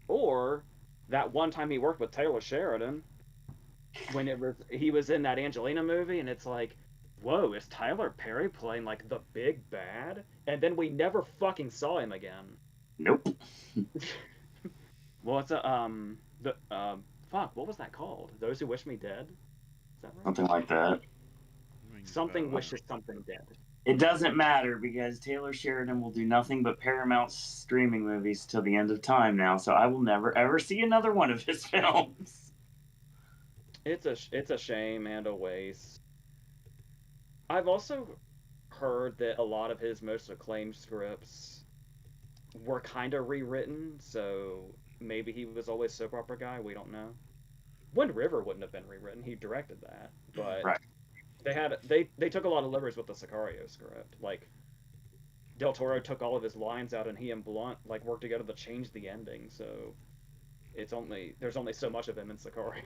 Or that one time he worked with Taylor Sheridan when he was in that Angelina movie, and it's like, whoa, is Tyler Perry playing like the big bad? And then we never fucking saw him again. Nope. Well, it's fuck, what was that called? Those Who Wish Me Dead? Is that right? Something like that. Something wishes something dead. It doesn't matter because Taylor Sheridan will do nothing but Paramount streaming movies till the end of time now, so I will never ever see another one of his films. It's a shame and a waste. I've also heard that a lot of his most acclaimed scripts were kind of rewritten, so maybe he was always soap opera guy. We don't know. Wind River wouldn't have been rewritten. He directed that, but Right. they took a lot of liberties with the Sicario script. Like Del Toro took all of his lines out, and he and Blunt like worked together to change the ending. So there's only so much of him in Sicario.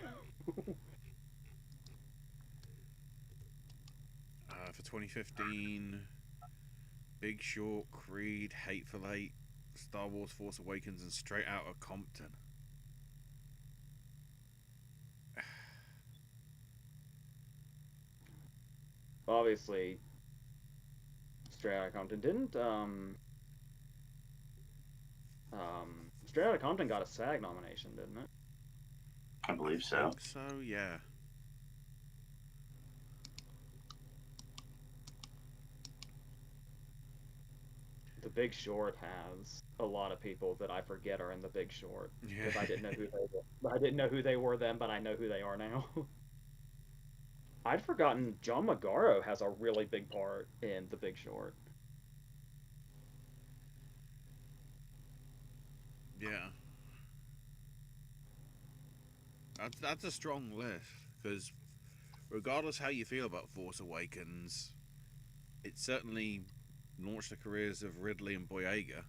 For 2015, Big Short, Creed, Hateful Eight, Star Wars Force Awakens and Straight Outta Compton. Obviously, Straight Outta Compton didn't. Straight Outta Compton got a SAG nomination, didn't it? I believe I so. think so, yeah. The Big Short has a lot of people that I forget are in The Big Short because I didn't know who they were. I didn't know who they were then, but I know who they are now. I'd forgotten John Magaro has a really big part in The Big Short. Yeah. That's a strong list, because regardless how you feel about Force Awakens, it certainly launched the careers of Ridley and Boyega.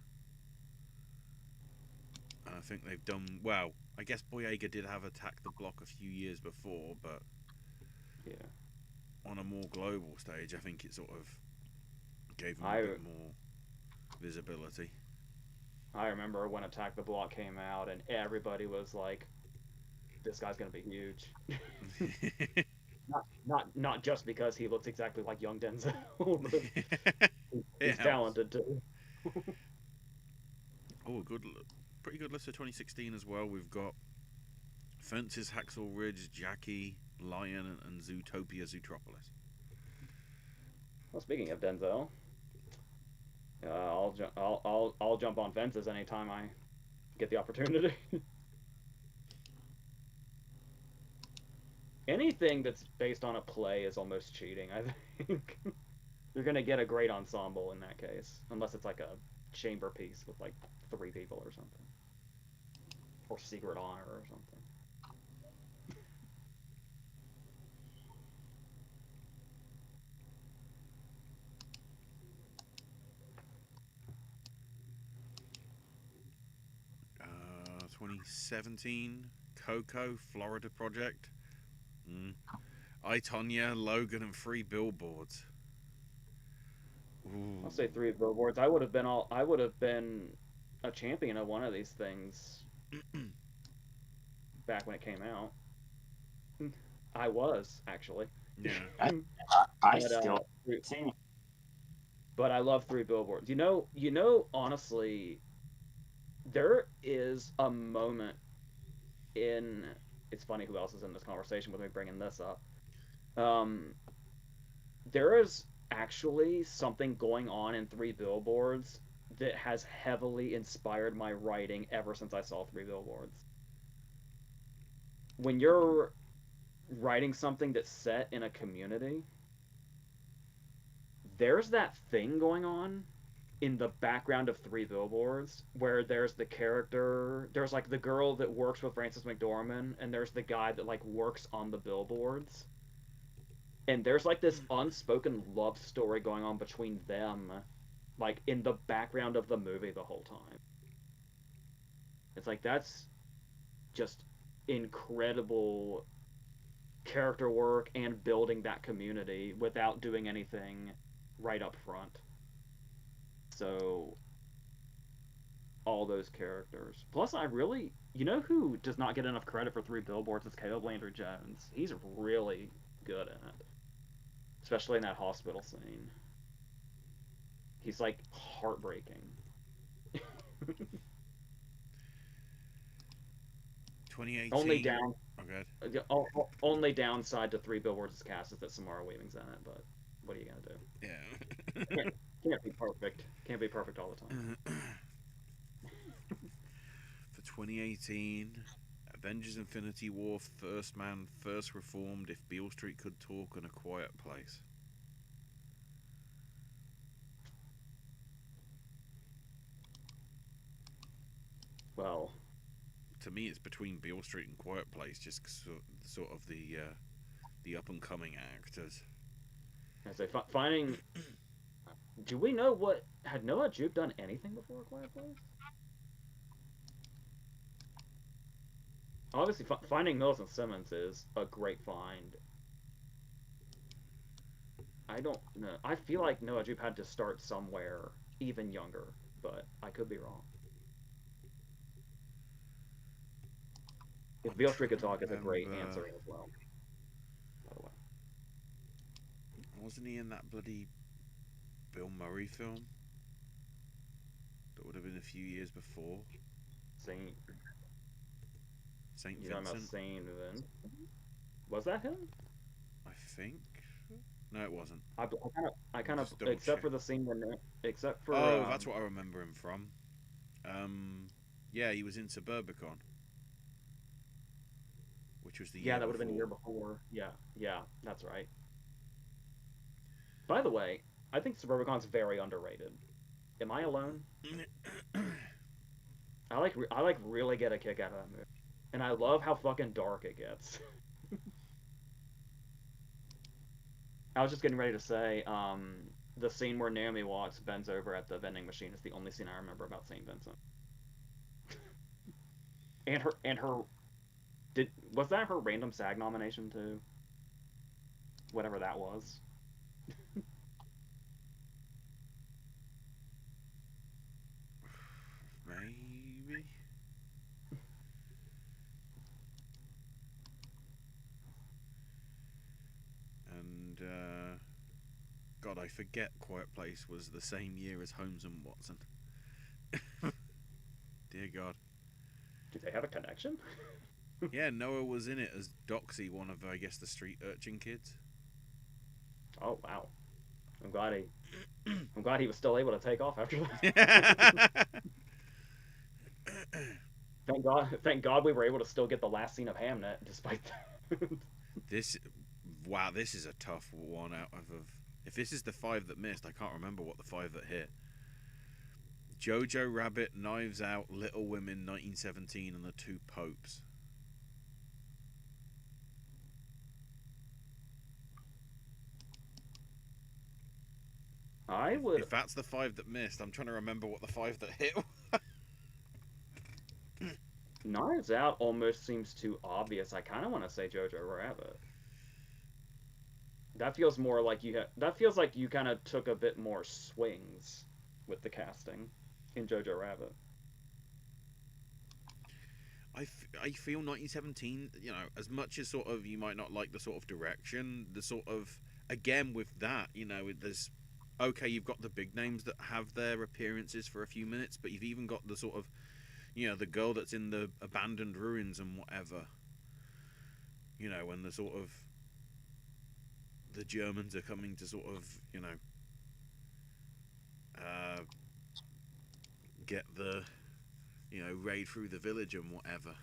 And I think they've done well. I guess Boyega did have Attack the Block a few years before, but Yeah. on a more global stage, I think it sort of gave him I a bit more visibility. I remember when Attack the Block came out and everybody was like, "This guy's gonna be huge." Not just because he looks exactly like young Denzel, but he's It helps. talented too. Oh, pretty good list of 2016 as well. We've got Fences, Hacksaw Ridge, Jackie, Lion, and Zootopia Zootropolis. Well, speaking of Denzel, I'll jump on Fences anytime I get the opportunity. Anything that's based on a play is almost cheating, I think. You're gonna get a great ensemble in that case, unless it's like a chamber piece with like 3 people or something, or Secret Honor or something. 2017, Coco, Florida Project. I, Tonya, Logan, and 3 Billboards. Ooh. I'll say 3 billboards. I would have been a champion of one of these things back when it came out. I was actually. Yeah. I But, still seen it. but I love 3 billboards. Honestly, there is a moment in. It's funny who else is in this conversation with me bringing this up. Um, there is actually something going on in 3 billboards that has heavily inspired my writing ever since I saw 3 billboards. When you're writing something that's set in a community, there's that thing going on in the background of 3 billboards where there's like the girl that works with Frances McDormand and there's the guy that like works on the billboards, and there's like this unspoken love story going on between them, like in the background of the movie the whole time. It's like that's just incredible character work and building that community without doing anything right up front. So all those characters. Plus, you know who does not get enough credit for 3 billboards is Caleb Landry Jones. He's really good in it, especially in that hospital scene. He's like heartbreaking. 2018. Only downside to 3 billboards' cast is that Samara Weaving's in it, but what are you gonna do? Yeah. Can't be perfect. Can't be perfect all the time. For 2018, Avengers Infinity War, First Man, First Reformed, If Beale Street Could Talk, and A Quiet Place. Well, to me, it's between Beale Street and Quiet Place, just sort of the up and coming actors. I say finding. Do we know what had Noah Jupe done anything before A Quiet Place? Obviously, finding Millicent Simmons is a great find. I don't know. I feel like Noah Jupe had to start somewhere even younger, but I could be wrong. If I'm Beale Street trying could to talk is a great remember. answer as well, by the way. Wasn't he in that bloody Bill Murray film? That would have been a few years before. Saint. Saint You talking about Vincent, Saint Vincent? Was that him? I think. No, it wasn't. I kind of, Just double except check. for the scene when, except for, Oh, that's what I remember him from. Yeah, he was in Suburbicon, which was the yeah, year that would have been the year before. before. Yeah, that's right. By the way, I think Suburbicon's very underrated. Am I alone? I like really get a kick out of that movie, and I love how fucking dark it gets. I was just getting ready to say, the scene where Naomi Watts bends over at the vending machine is the only scene I remember about Saint Vincent. And her was that her random SAG nomination too? Whatever that was. Maybe. And God, I forget. Quiet Place was the same year as Holmes and Watson. Dear God. Do they have a connection? Yeah, Noah was in it as Doxy, one of I guess the street urchin kids. Oh wow. I'm glad he was still able to take off after that. Thank God we were able to still get the last scene of Hamnet despite that. This, wow, this is a tough one out of. If this is the 5 that missed, I can't remember what the 5 that hit. Jojo Rabbit, Knives Out, Little Women, 1917, and The Two Popes. I would. If that's the 5 that missed, I'm trying to remember what the 5 that hit. Knives Out almost seems too obvious. I kind of want to say Jojo Rabbit. That feels more like that feels like you kind of took a bit more swings with the casting in Jojo Rabbit. I feel 1917, as much as sort of you might not like the sort of direction, the sort of, again with that, there's, okay, you've got the big names that have their appearances for a few minutes, but you've even got the sort of, the girl that's in the abandoned ruins and whatever, when the sort of, the Germans are coming to sort of, get the, raid through the village and whatever.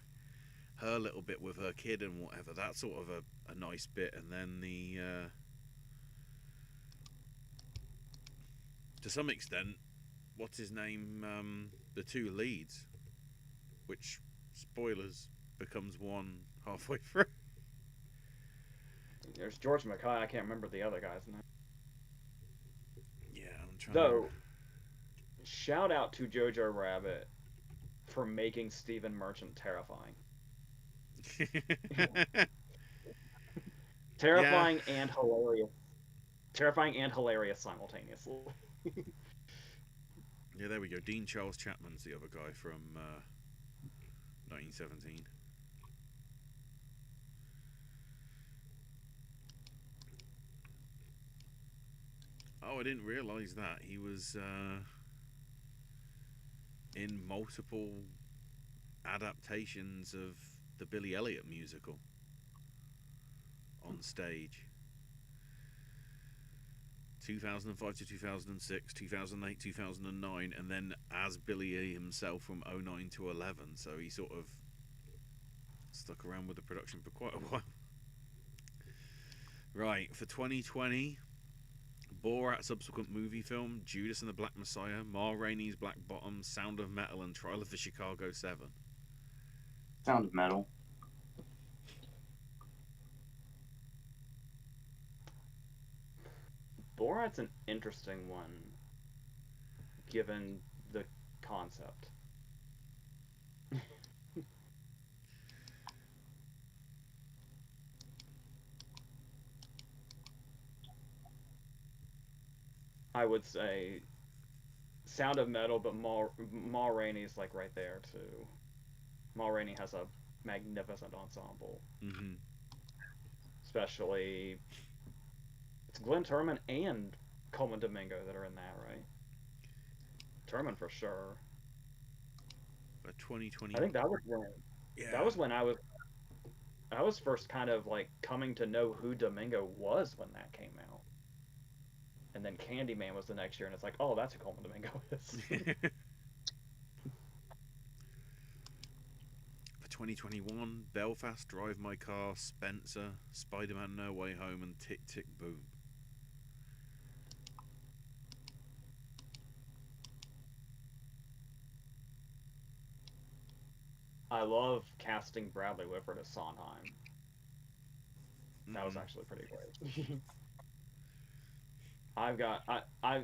Her little bit with her kid and whatever, that's sort of a nice bit. And then the, to some extent, what's his name, the 2 leads, which, spoilers, becomes one halfway through. There's George Mackay. I can't remember the other guy's name. Yeah, I'm trying Though, shout out to Jojo Rabbit for making Stephen Merchant terrifying. Terrifying and hilarious. Terrifying and hilarious simultaneously. Yeah, there we go. Dean Charles Chapman's the other guy from 1917. Oh, I didn't realise that. He was in multiple adaptations of the Billy Elliot musical on stage. 2005 to 2006, 2008, 2009, and then as Billy E himself from 09 to 11. So he sort of stuck around with the production for quite a while. Right, for 2020, Borat subsequent movie film, Judas and the Black Messiah, Ma Rainey's Black Bottom, Sound of Metal, and Trial of the Chicago 7. Sound of Metal. Borat's an interesting one, given the concept. I would say Sound of Metal, but Ma Rainey's like right there too. Ma Rainey has a magnificent ensemble. Mm-hmm. Especially, it's Glenn Turman and Coleman Domingo that are in that, right? Turman for sure. But 2020. I think that was when Yeah. I was first kind of like coming to know who Domingo was when that came out. And then Candyman was the next year, and it's like, oh, that's who Coleman Domingo is. For 2021, Belfast, Drive My Car, Spencer, Spider-Man No Way Home, and Tick Tick Boom. I love casting Bradley Whitford as Sondheim. That was actually pretty great.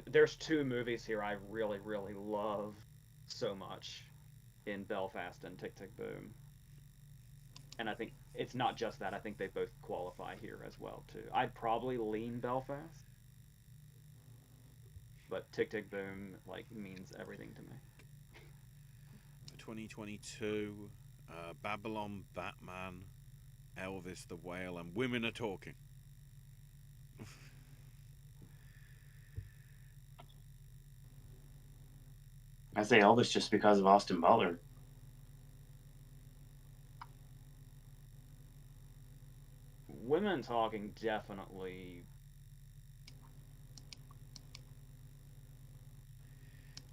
There's two movies here I really, really love so much in Belfast and Tick Tick Boom. And I think it's not just that. I think they both qualify here as well too. I'd probably lean Belfast, but Tick Tick Boom like means everything to me. For 2022, Babylon, Batman, Elvis, The Whale, and Women Are Talking. I say Elvis just because of Austin Butler. Women Talking definitely.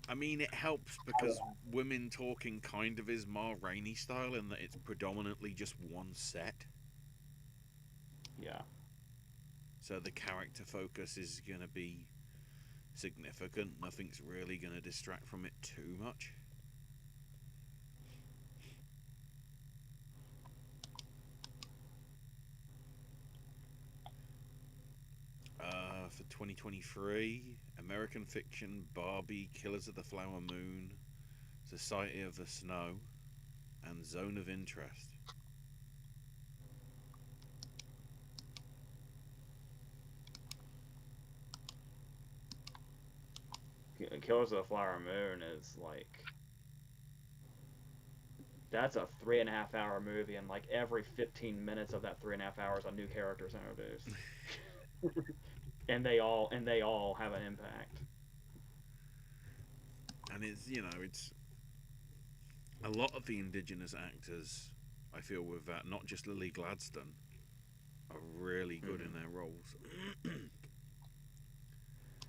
I mean, it helps because Women Talking kind of is Ma Rainey style in that it's predominantly just one set. Yeah. So the character focus is going to be significant. Nothing's really going to distract from it too much. For 2023, American Fiction, Barbie, Killers of the Flower Moon, Society of the Snow, and Zone of Interest. Killers of the Flower Moon is like, that's a 3.5 hour movie, and like every 15 minutes of that 3.5 hours, a new character is introduced, and they all have an impact. And it's a lot of the indigenous actors, I feel, with that, not just Lily Gladstone, are really good in their roles.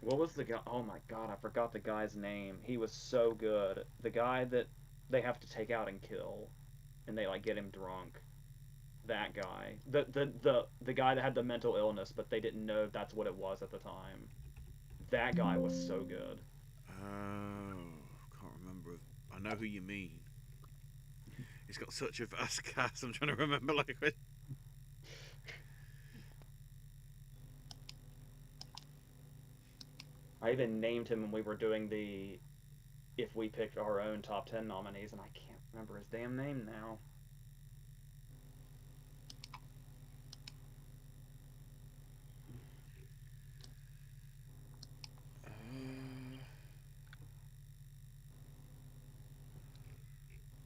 What was the guy? Oh my god, I forgot the guy's name. He was so good. The guy that they have to take out and kill, and they like get him drunk. That guy. The guy that had the mental illness, but they didn't know that's what it was at the time. That guy was so good. Oh, can't remember. I know who you mean. He's got such a vast cast. I'm trying to remember like. I even named him when we were doing the if we picked our own top 10 nominees, and I can't remember his damn name now.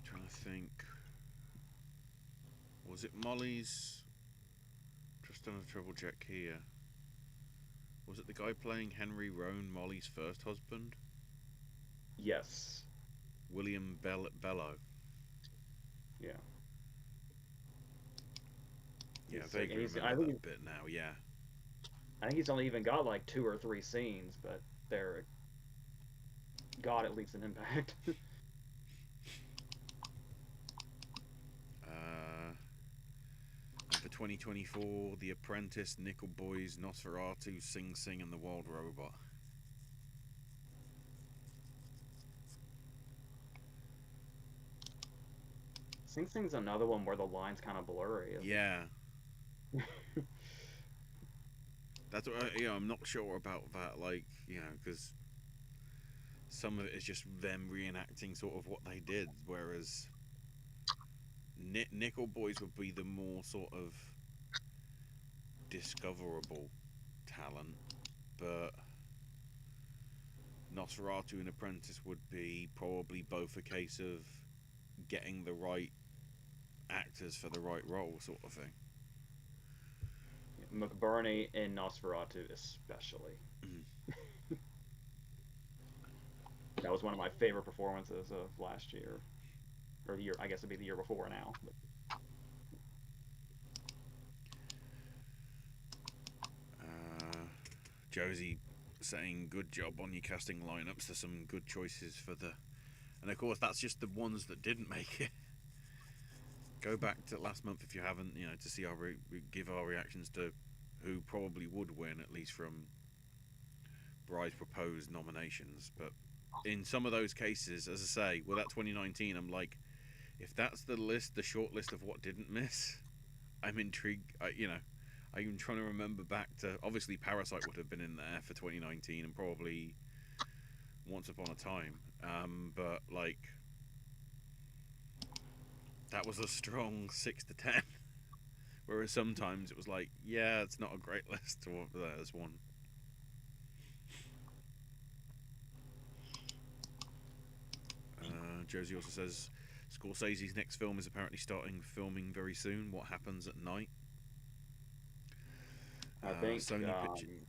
Trying to think. Was it Molly's? Just on a triple check here. Was it the guy playing Henry Roan, Molly's first husband? Yes. William Bello. Yeah. Yeah, I vaguely remember that bit now, yeah. I think he's only even got like 2 or 3 scenes, but they're got at least an impact. And for 2024, The Apprentice, Nickel Boys, Nosferatu, Sing Sing, and The Wild Robot. Sing Sing's another one where the line's kind of blurry. Yeah. That's what I'm not sure about that, like, because some of it is just them reenacting sort of what they did, whereas Nickel Boys would be the more sort of discoverable talent, but Nosferatu and Apprentice would be probably both a case of getting the right actors for the right role, sort of thing. McBurney in Nosferatu, especially. That was one of my favorite performances of last year, or the year. I guess it'd be the year before now. But... Josie saying good job on your casting lineups. There's some good choices for the, and of course that's just the ones that didn't make it. Go back to last month if you haven't, to see give our reactions to who probably would win, at least from Bride's proposed nominations. But in some of those cases, as I say, with that 2019, I'm like, if that's the list, the short list of what didn't miss, I'm intrigued. I'm trying to remember back to, obviously Parasite would have been in there for 2019 and probably Once Upon a Time. But like, that was a strong 6 to 10. Whereas sometimes it was like, yeah, it's not a great list, or there's one. Josie also says Scorsese's next film is apparently starting filming very soon. What happens at night? I think Sony Pictures.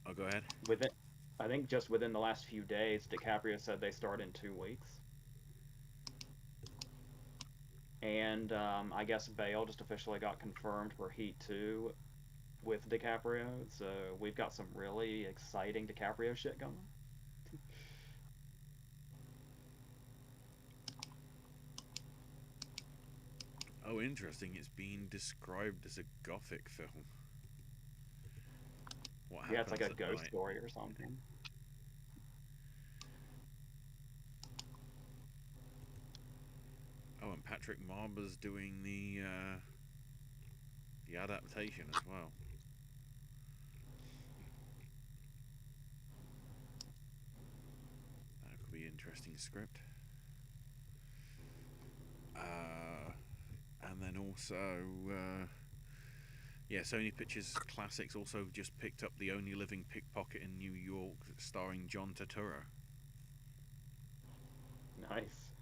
Oh, go ahead. I think just within the last few days, DiCaprio said they start in 2 weeks. And I guess Bale just officially got confirmed for Heat 2 with DiCaprio. So we've got some really exciting DiCaprio shit going. Oh, interesting. It's being described as a gothic film. What Yeah, it's like a ghost night? story or something. Oh, and Patrick Marber's doing the adaptation as well. That could be an interesting script. And then also, Sony Pictures Classics also just picked up The Only Living Pickpocket in New York, starring John Turturro. Nice.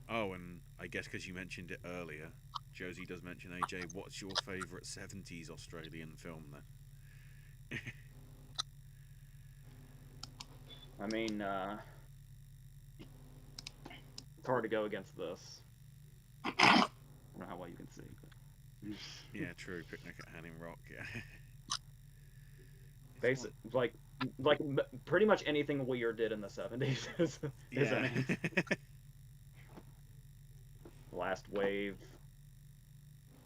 And I guess because you mentioned it earlier, Josie does mention, AJ, what's your favourite 70s Australian film then? I mean, it's hard to go against this. I don't know how well you can see. But... Yeah, true. Picnic at Hanging Rock, yeah. Basic, like pretty much anything Weir did in the 70s is yeah. Last Wave.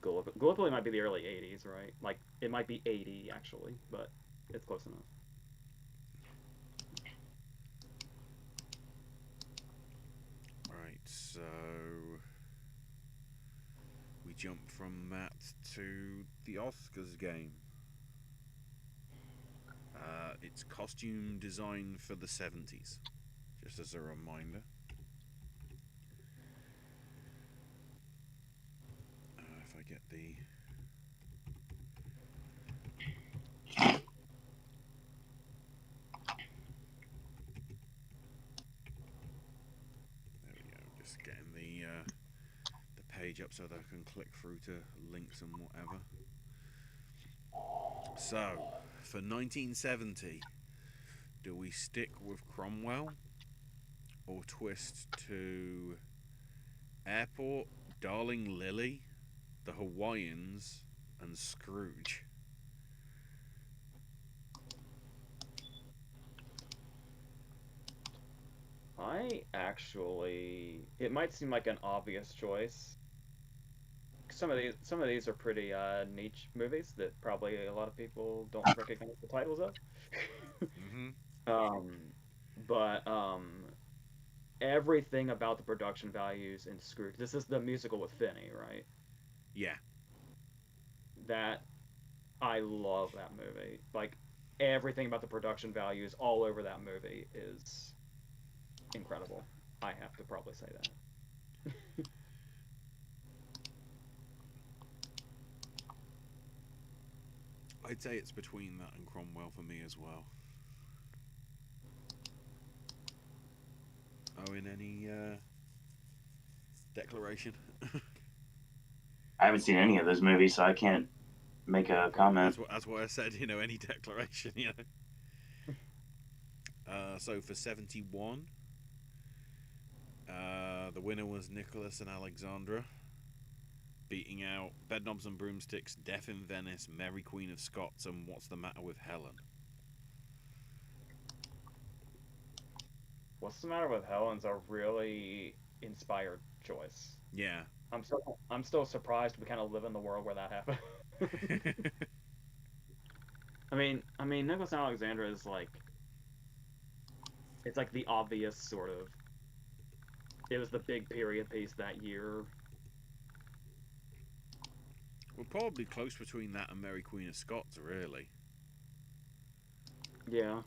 Gallipoli might be the early 80s, right? Like, it might be 80, actually, but it's close enough. Right, so we jump from that to the Oscars game. It's costume design for the 70s, just as a reminder. If I get the... There we go, just getting the page up so that I can click through to links and whatever. So, for 1970, do we stick with Cromwell or twist to Airport, Darling Lily, The Hawaiians, and Scrooge? It might seem like an obvious choice. Some of these are pretty niche movies that probably a lot of people don't recognize the titles of. But everything about the production values in Scrooge. This is the musical with Finney, right? Yeah. That I love that movie. Like, everything about the production values all over that movie is incredible. I have to probably say that. I'd say it's between that and Cromwell for me as well. Owen, any declaration? I haven't seen any of those movies, so I can't make a comment. That's what I said. Any declaration. So for 71, the winner was Nicholas and Alexandra, beating out Bedknobs and Broomsticks, Death in Venice, Mary Queen of Scots, and What's the Matter with Helen. What's the Matter with Helen's a really inspired choice. Yeah. I'm still surprised we kind of live in the world where that happened. I mean, Nicholas and Alexandra is like, it's like the obvious sort of. It was the big period piece that year. We're probably close between that and Mary Queen of Scots, really. Yeah.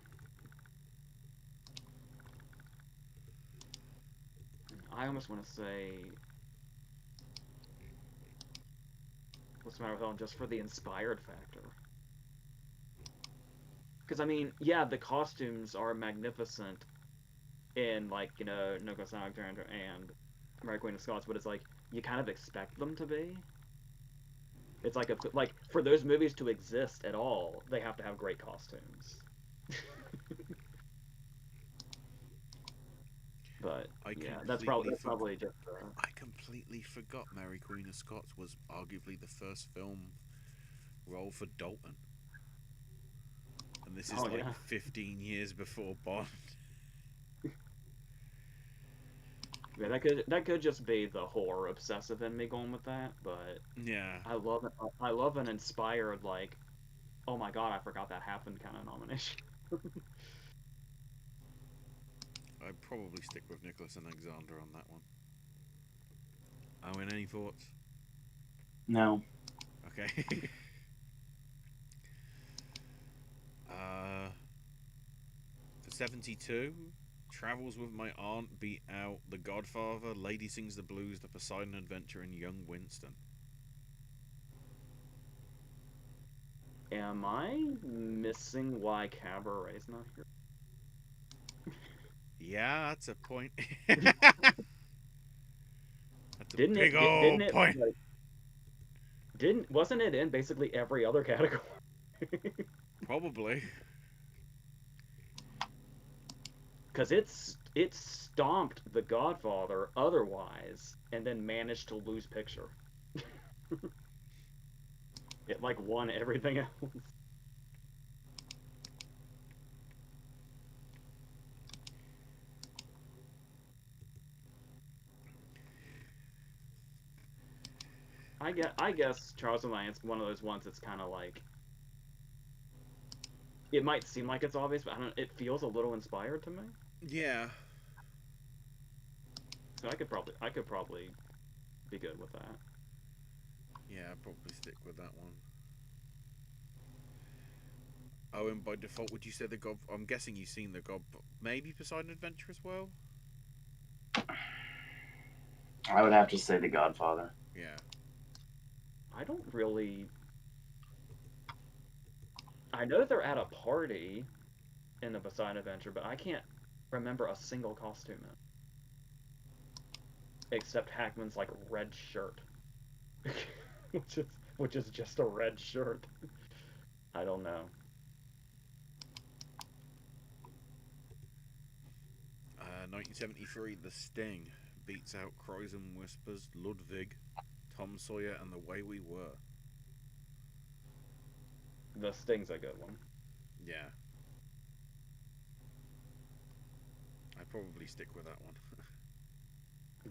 I almost want to say, What's the Matter with Helen, just for the inspired factor. Because, I mean, yeah, the costumes are magnificent in, like, Nicholas and Alexandra and Mary Queen of Scots, but it's like, you kind of expect them to be. It's like, for those movies to exist at all, they have to have great costumes. But, yeah, that's probably just... I completely forgot Mary Queen of Scots was arguably the first film role for Dalton. And this is 15 years before Bond. Yeah, that could just be the horror obsessive in me going with that, but yeah, I love an inspired, like, oh my god, I forgot that happened kind of nomination. I'd probably stick with Nicholas and Alexander on that one. Owen, any thoughts? No. Okay. For 72, Travels with My Aunt beat out The Godfather, Lady Sings the Blues, The Poseidon Adventure, and Young Winston. Am I missing why Cabaret's not here? Yeah, that's a point. That's a big old point. Wasn't it in basically every other category? Probably. Because it stomped The Godfather otherwise, and then managed to lose picture. It like won everything else. I guess Charles and Lance, one of those ones that's kind of like, it might seem like it's obvious, but it feels a little inspired to me. Yeah. So I could probably be good with that. Yeah, I'd probably stick with that one. Oh, and by default, would you say I'm guessing you've seen maybe Poseidon Adventure as well? I would have to say The Godfather. Yeah. I don't really... I know they're at a party in the Poseidon Adventure, but I can't remember a single costume in it. Except Hackman's, like, red shirt. which is just a red shirt. I don't know. 1973, The Sting beats out Cries and Whispers, Ludwig, Tom Sawyer, and The Way We Were. The Sting's a good one. Yeah. I'd probably stick with that one.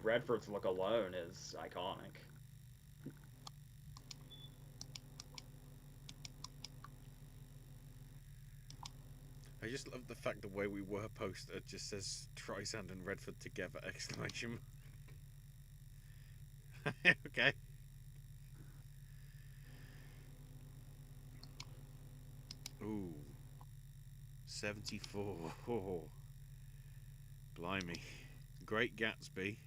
Redford's look alone is iconic. I just love the fact The Way We Were poster just says Streisand and Redford together! Exclamation. Okay. Ooh. 74. Oh. Blimey. Great Gatsby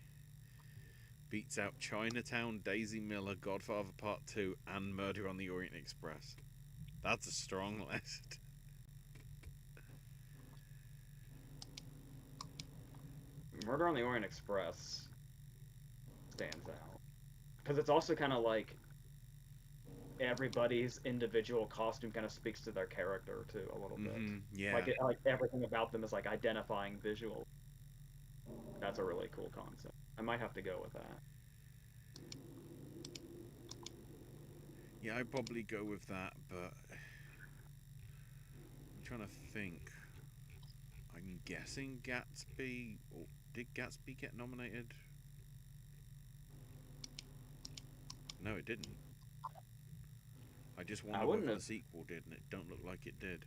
beats out Chinatown, Daisy Miller, Godfather Part 2, and Murder on the Orient Express. That's a strong list. Murder on the Orient Express stands out because it's also kind of like everybody's individual costume kind of speaks to their character too a little bit. Yeah. Like everything about them is like identifying visual. That's a really cool concept. I might have to go with that. Yeah, I'd probably go with that, but I'm trying to think. I'm guessing Gatsby. Or did Gatsby get nominated? No, it didn't. I just wonder whether the sequel did, and it don't look like it did.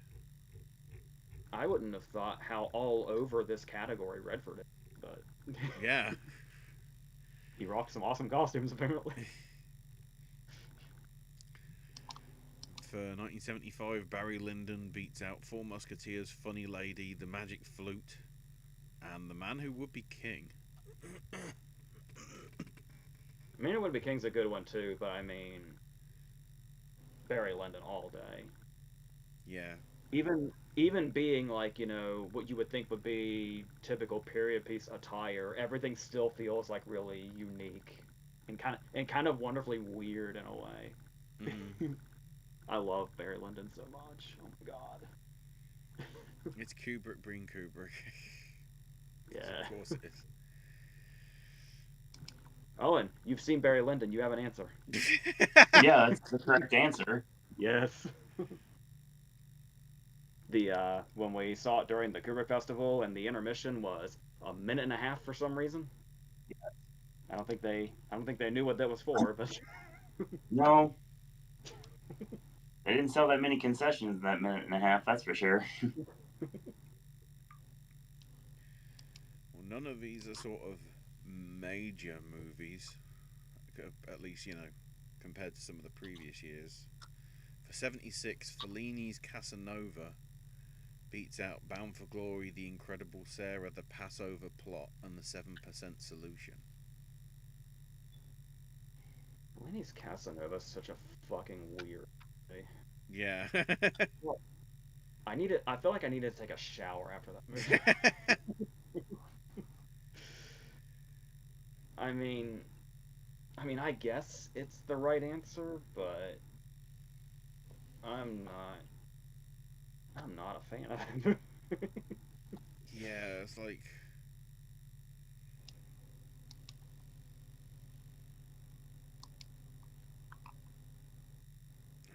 I wouldn't have thought how all over this category Redford is, but yeah, he rocked some awesome costumes apparently. For 1975, Barry Lyndon beats out Four Musketeers, Funny Lady, The Magic Flute, and The Man Who Would Be King. Man Who Would Be King's a good one too, but I mean, Barry Lyndon all day. Yeah. Even being like, you know, what you would think would be typical period piece attire, everything still feels like really unique and kind of wonderfully weird in a way. Mm-hmm. I love Barry Lyndon so much. Oh my god. It's Kubrick being Kubrick. Yeah. Of course it is. Owen, you've seen Barry Lyndon. You have an answer. Yeah, that's the correct answer. Yes. When we saw it during the Kubrick Festival, and the intermission was a minute and a half for some reason. Yes. I don't think they knew what that was for, but no, they didn't sell that many concessions in that minute and a half. That's for sure. Well, none of these are sort of major movies, at least, you know, compared to some of the previous years. For 76, Fellini's Casanova beats out Bound for Glory, The Incredible Sarah, The Passover Plot, and The 7% Solution. Fellini's Casanova is such a fucking weird movie. Yeah. Well, I feel like I needed to take a shower after that movie. I mean, I guess it's the right answer, but I'm not a fan of it. Yeah, it's like,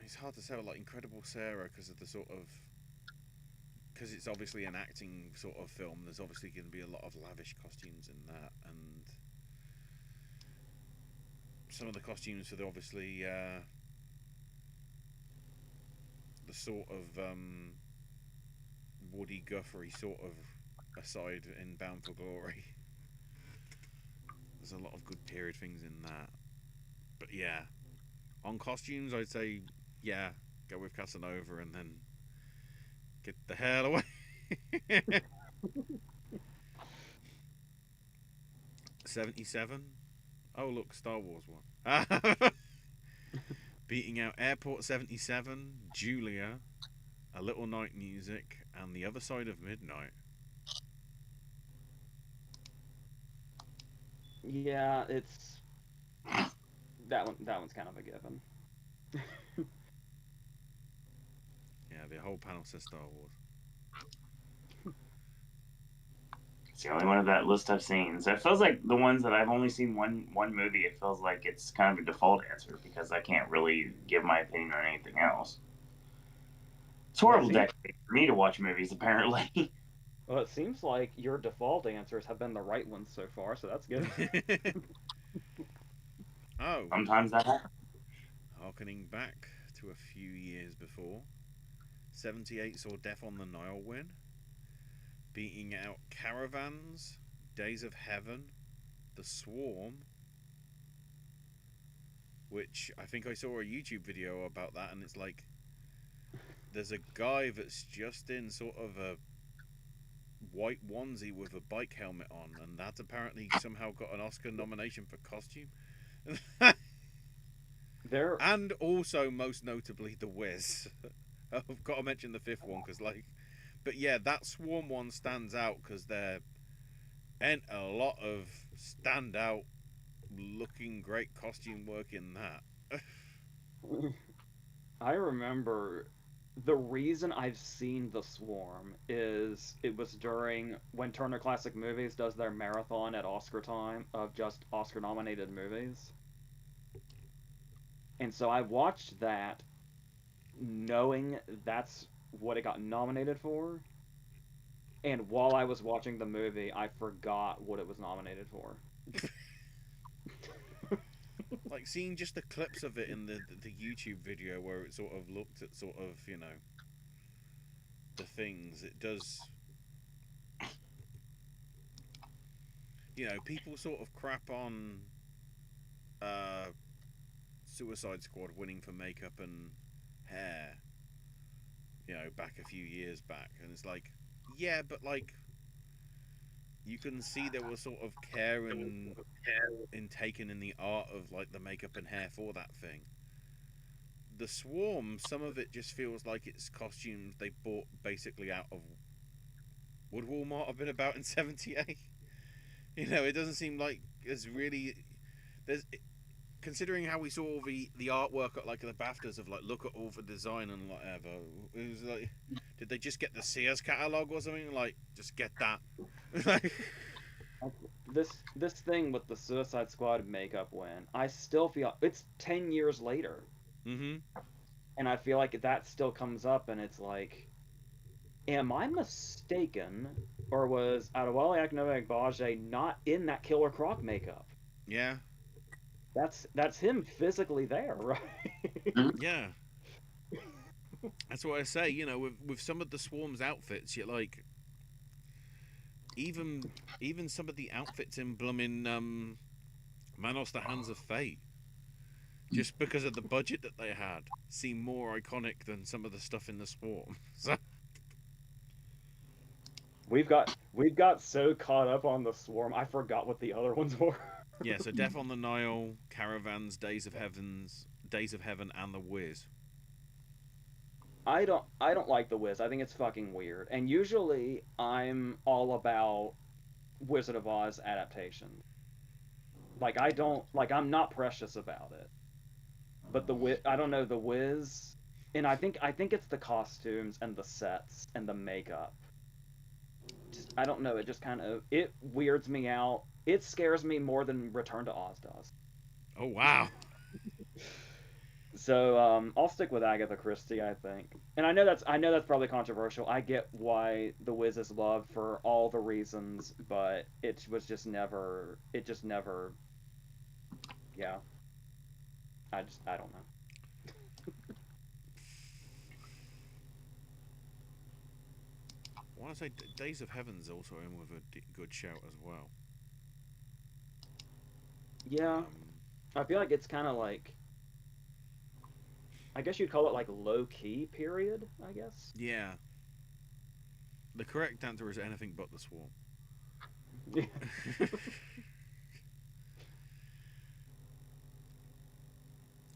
it's hard to say, like Incredible Sarah, because of the sort of, because it's obviously an acting sort of film. There's obviously going to be a lot of lavish costumes in that, and some of the costumes for the obviously the sort of Woody Guthrie sort of aside in Bound for Glory. There's a lot of good period things in that, but yeah, on costumes I'd say yeah, go with Casanova and then get the hell away. 77. Oh look, Star Wars one. Beating out Airport 77, Julia, A Little Night Music, and The Other Side of Midnight. Yeah, it's that one's kind of a given. Yeah, the whole panel says Star Wars. It's the only one of that list I've seen. So it feels like the ones that I've only seen one movie, it feels like it's kind of a default answer because I can't really give my opinion on anything else. It's horrible decade for me to watch movies, apparently. Well, it seems like your default answers have been the right ones so far, so that's good. Oh. Sometimes that happens. Harkening back to a few years before, 78 saw Death on the Nile win, beating out Caravans, Days of Heaven, The Swarm, which I think I saw a YouTube video about that, and it's like there's a guy that's just in sort of a white onesie with a bike helmet on, and that's apparently somehow got an Oscar nomination for costume. And also, most notably, The Wiz. I've got to mention the fifth one because, like, but yeah, that Swarm one stands out because and a lot of standout looking great costume work in that. I remember the reason I've seen The Swarm is it was during when Turner Classic Movies does their marathon at Oscar time of just Oscar nominated movies. And so I watched that knowing that's what it got nominated for. And while I was watching the movie, I forgot what it was nominated for. Like seeing just the clips of it in the YouTube video where it sort of looked at sort of, you know, the things it does. You know, people sort of crap on Suicide Squad winning for makeup and hair, you know, back a few years back, and it's like, yeah, but like you can see there was sort of care in taken in the art of like the makeup and hair for that thing. The Swarm, some of it just feels like it's costumes they bought basically out of would Walmart have been about in '78. You know, it doesn't seem like there's really there's considering how we saw the artwork at like the BAFTAs of like look at all the design and whatever. It was like, did they just get the Sears catalog or something? Like, just get that. This thing with the Suicide Squad makeup win, I still feel it's 10 years later. Mm-hmm. And I feel like that still comes up, and it's like, am I mistaken, or was Adewale Akinnuoye not in that Killer Croc makeup? Yeah. That's him physically there, right? Yeah. That's what I say. You know, with some of the Swarm's outfits, you're like, even some of the outfits in blooming Manos the Hands of Fate, just because of the budget that they had, seem more iconic than some of the stuff in the Swarm. So We've got so caught up on the Swarm, I forgot what the other ones were. yeah, so Death on the Nile, Caravans, Days of Heaven, and The Wiz. I don't like the Wiz. I think it's fucking weird. And usually I'm all about Wizard of Oz adaptation. Like I'm not precious about it. But the Wiz, I don't know, the Wiz, and I think it's the costumes and the sets and the makeup. Just, I don't know, it just kind of it weirds me out. It scares me more than Return to Oz does. Oh wow. So I'll stick with Agatha Christie, I think. And I know that's probably controversial. I get why The Wiz is loved for all the reasons, but it just never. Yeah. I don't know. I want to say Days of Heaven's also in with a good shout as well. Yeah, I feel like it's kind of like, I guess you'd call it like low key period, I guess. Yeah. The correct answer is anything but the Swarm.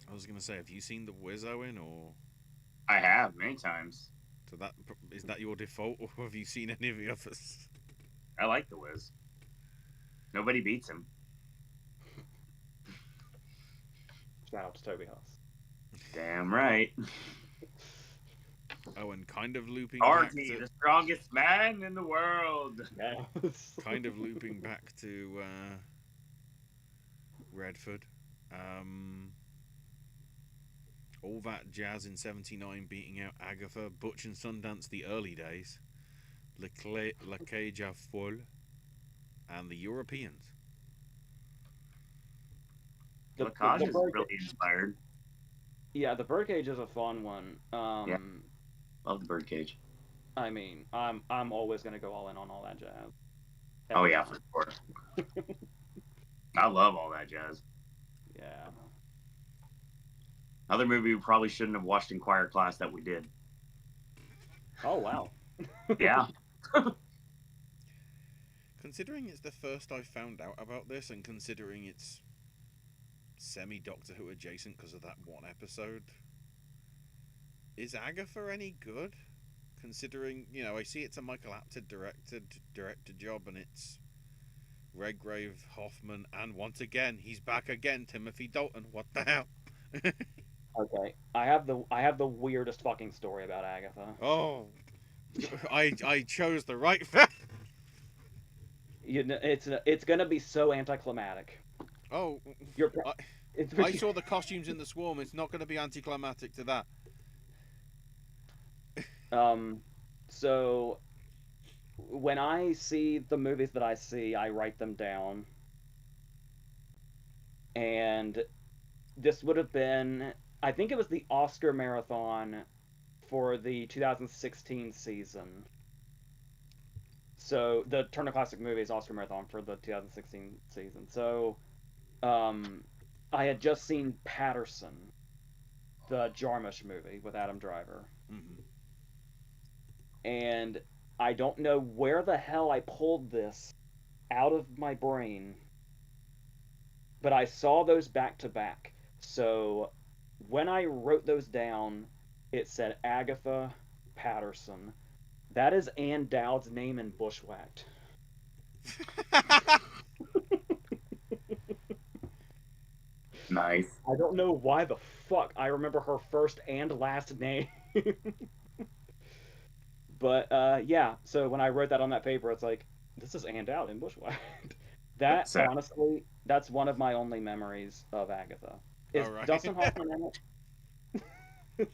I was gonna say, have you seen The Wiz, Owen, or I have many times. so that is that your default, or have you seen any of the others? I like the Wiz. Nobody beats him. Shout out to Toby Huss. Damn right. Owen, kind of looping Artie, back to, the strongest man in the world. Yes. kind of looping back to Redford. All that jazz in '79, beating out Agatha, Butch and Sundance, the early days, La Cage à Folle, and the Europeans. Lacage is really inspired. Yeah, the Birdcage is a fun one. Yeah. Love the Birdcage. I mean, I'm always gonna go all in on all that jazz. Oh yeah, for sure. I love all that jazz. Yeah. Another movie we probably shouldn't have watched in choir class that we did. Oh wow. Yeah. Considering it's the first I found out about this, and considering it's semi-Doctor Who adjacent because of that one episode, is Agatha any good? Considering, you know, I see it's a Michael Apted directed job, and it's Redgrave, Hoffman, and once again, he's back again, Timothy Dalton. What the hell? Okay, I have the weirdest fucking story about Agatha. Oh, I chose the right fact. You know, it's gonna be so anticlimactic. Oh, You're I, it's I saw the costumes in the Swarm. It's not going to be anticlimactic to that. So when I see the movies that I see, I write them down. And this would have been, I think it was the Oscar marathon for the 2016 season. So the Turner Classic Movies Oscar marathon for the 2016 season. So I had just seen Patterson, the Jarmusch movie with Adam Driver. Mm-hmm. And I don't know where the hell I pulled this out of my brain, but I saw those back to back. So when I wrote those down, it said Agatha Patterson. That is Ann Dowd's name in Bushwhacked. Nice. I don't know why the fuck I remember her first and last name. But yeah, so when I wrote that on that paper, it's like, this is Ann Dowd in Bushwhacked. That, honestly, that's one of my only memories of Agatha. Is right. Dustin Hoffman in it?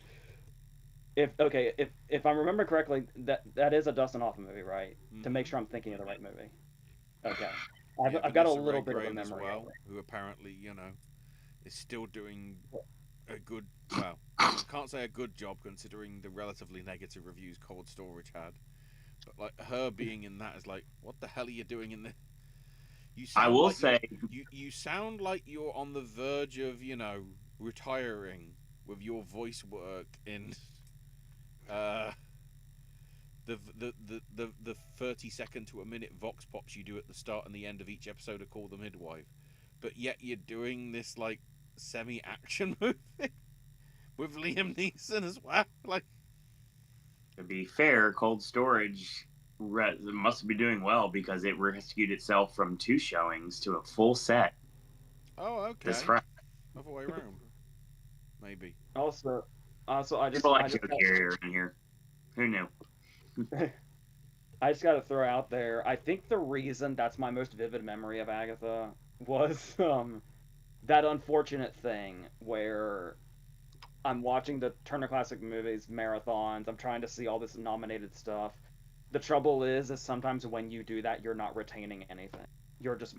If I remember correctly, that is a Dustin Hoffman movie, right? To make sure I'm thinking of the right movie. Okay. I've got a little bit of a memory. As well, who apparently, is still doing a good, well, I can't say a good job considering the relatively negative reviews Cold Storage had. But like her being in that is like, what the hell are you doing in this? I will say you sound like you're on the verge of, retiring with your voice work in the 30-second to a minute vox pops you do at the start and the end of each episode of Call the Midwife. But yet you're doing this like semi-action movie with Liam Neeson as well. Like, to be fair, Cold Storage must be doing well because it rescued itself from 2 showings to a full set. Oh, okay. This Friday. Other way around, maybe. Also, I just People like Joe Carrier in here. Who knew? I just got to throw out there. I think the reason that's my most vivid memory of Agatha was that unfortunate thing where I'm watching the Turner Classic Movies marathons. I'm trying to see all this nominated stuff. The trouble is sometimes when you do that, you're not retaining anything. You're just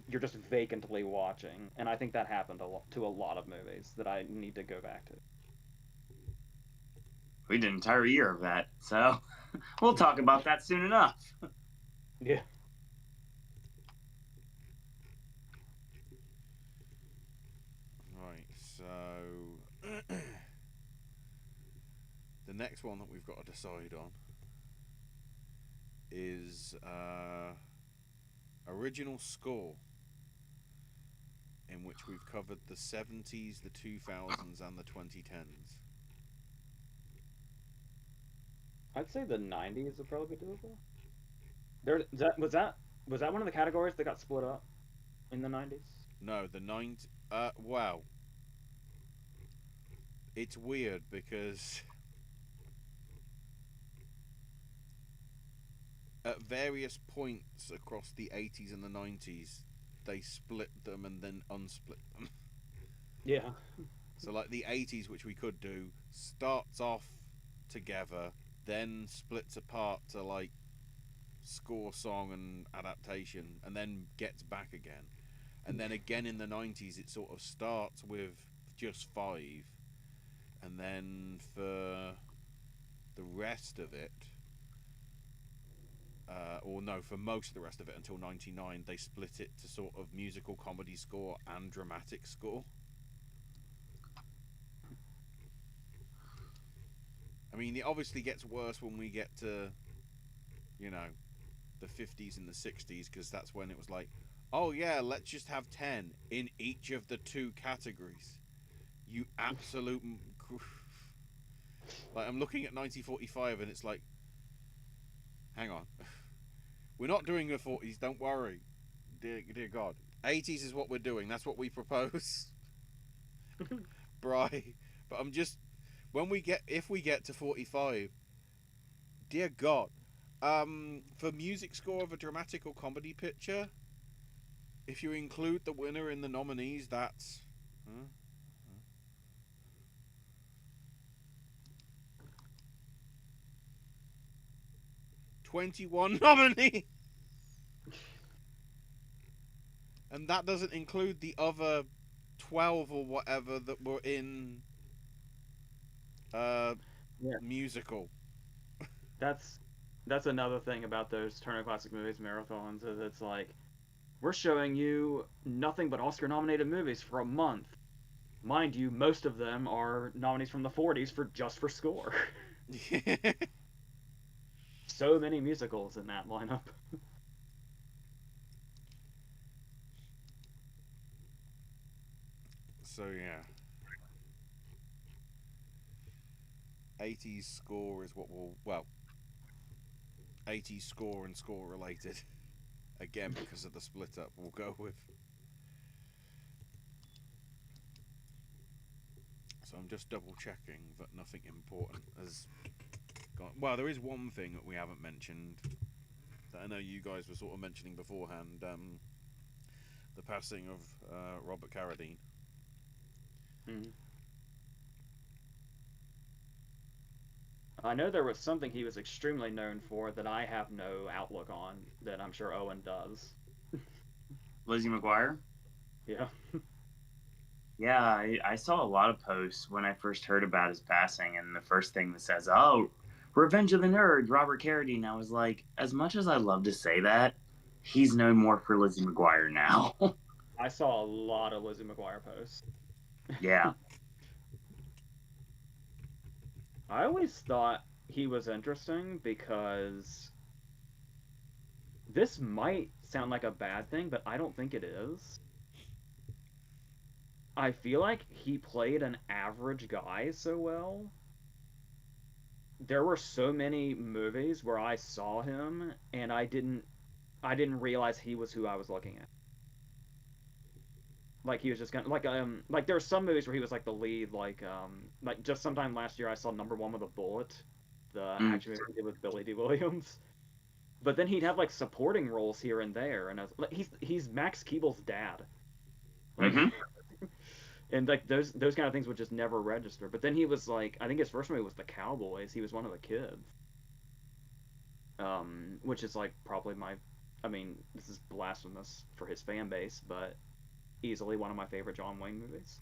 you're just vacantly watching, and I think that happened to a lot of movies that I need to go back to. We did an entire year of that, so we'll talk about that soon enough. Yeah. Right, so the next one that we've got to decide on is original score, in which we've covered the 70s, the 2000s, and the 2010s. I'd say the 90s would probably be doable. Was that one of the categories that got split up in the 90s? No, the 90s. Wow. It's weird because at various points across the 80s and the 90s, they split them and then unsplit them. Yeah. So like the 80s, which we could do, starts off together, then splits apart to like score, song and adaptation, and then gets back again. And then again in the 90s, it sort of starts with just 5, and then for the rest of it, for most of the rest of it until 99, they split it to sort of musical comedy score and dramatic score. I mean, it obviously gets worse when we get to, the 50s and the 60s, because that's when it was like, oh yeah, let's just have 10 in each of the 2 categories. You absolute... Like, I'm looking at 1945 and it's like, hang on. We're not doing the 40s, don't worry. dear God. 80s is what we're doing. That's what we propose. Bri. But I'm just if we get to 45, dear God. For music score of a dramatic or comedy picture, if you include the winner in the nominees, that's 21 nominees. And that doesn't include the other 12 or whatever that were in musical. That's another thing about those Turner Classic Movies marathons, is it's like, we're showing you nothing but Oscar-nominated movies for a month. Mind you, most of them are nominees from the 40s for score. So many musicals in that lineup. So yeah, 80s score is what 80s score and score related. Again, because of the split up, we'll go with. So I'm just double checking that nothing important has gone. Well, there is one thing that we haven't mentioned that I know you guys were sort of mentioning beforehand. The passing of Robert Carradine. Mm. I know there was something he was extremely known for that I have no outlook on, that I'm sure Owen does. Lizzie McGuire? Yeah. Yeah, I saw a lot of posts when I first heard about his passing, and the first thing that says, "Oh, Revenge of the Nerds, Robert Carradine." I was like, as much as I love to say that, he's no more for Lizzie McGuire now. I saw a lot of Lizzie McGuire posts. Yeah. I always thought he was interesting because this might sound like a bad thing, but I don't think it is. I feel like he played an average guy so well. There were so many movies where I saw him and I didn't realize he was who I was looking at. Like he was just kind of like there were some movies where he was like the lead, like just sometime last year I saw Number One with a Bullet, the action movie he did with Billy D. Williams. But then he'd have like supporting roles here and there, and I was, like, he's Max Keeble's dad, like, and like those kind of things would just never register. But then he was like, I think his first movie was The Cowboys. He was one of the kids, which is like probably I mean, this is blasphemous for his fan base, but easily one of my favorite John Wayne movies.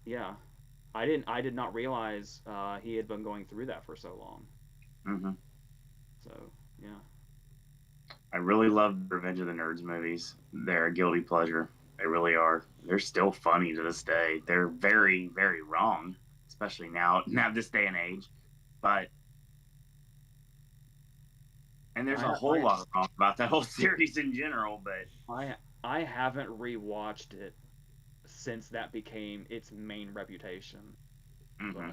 Yeah, I did not realize he had been going through that for so long. Mm-hmm. So yeah, I really love Revenge of the Nerds movies. They're a guilty pleasure. They really are. They're still funny to this day. They're very, very wrong, especially now this day and age. But and there's a whole lot wrong about that whole series in general. But I haven't rewatched it since that became its main reputation. Mm-hmm.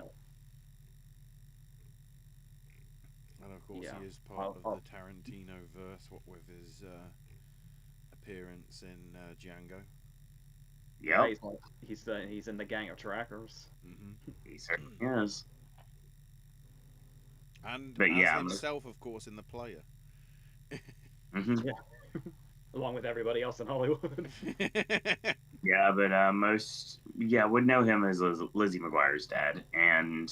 And of course, he is part of the Tarantino verse. What with his appearance in Django. Yeah, he's in the gang of trackers. Mm-hmm. He certainly is. And but as himself, of course, in The Player. Mm-hmm. Yeah. Along with everybody else in Hollywood. Yeah, but would know him as Lizzie McGuire's dad, and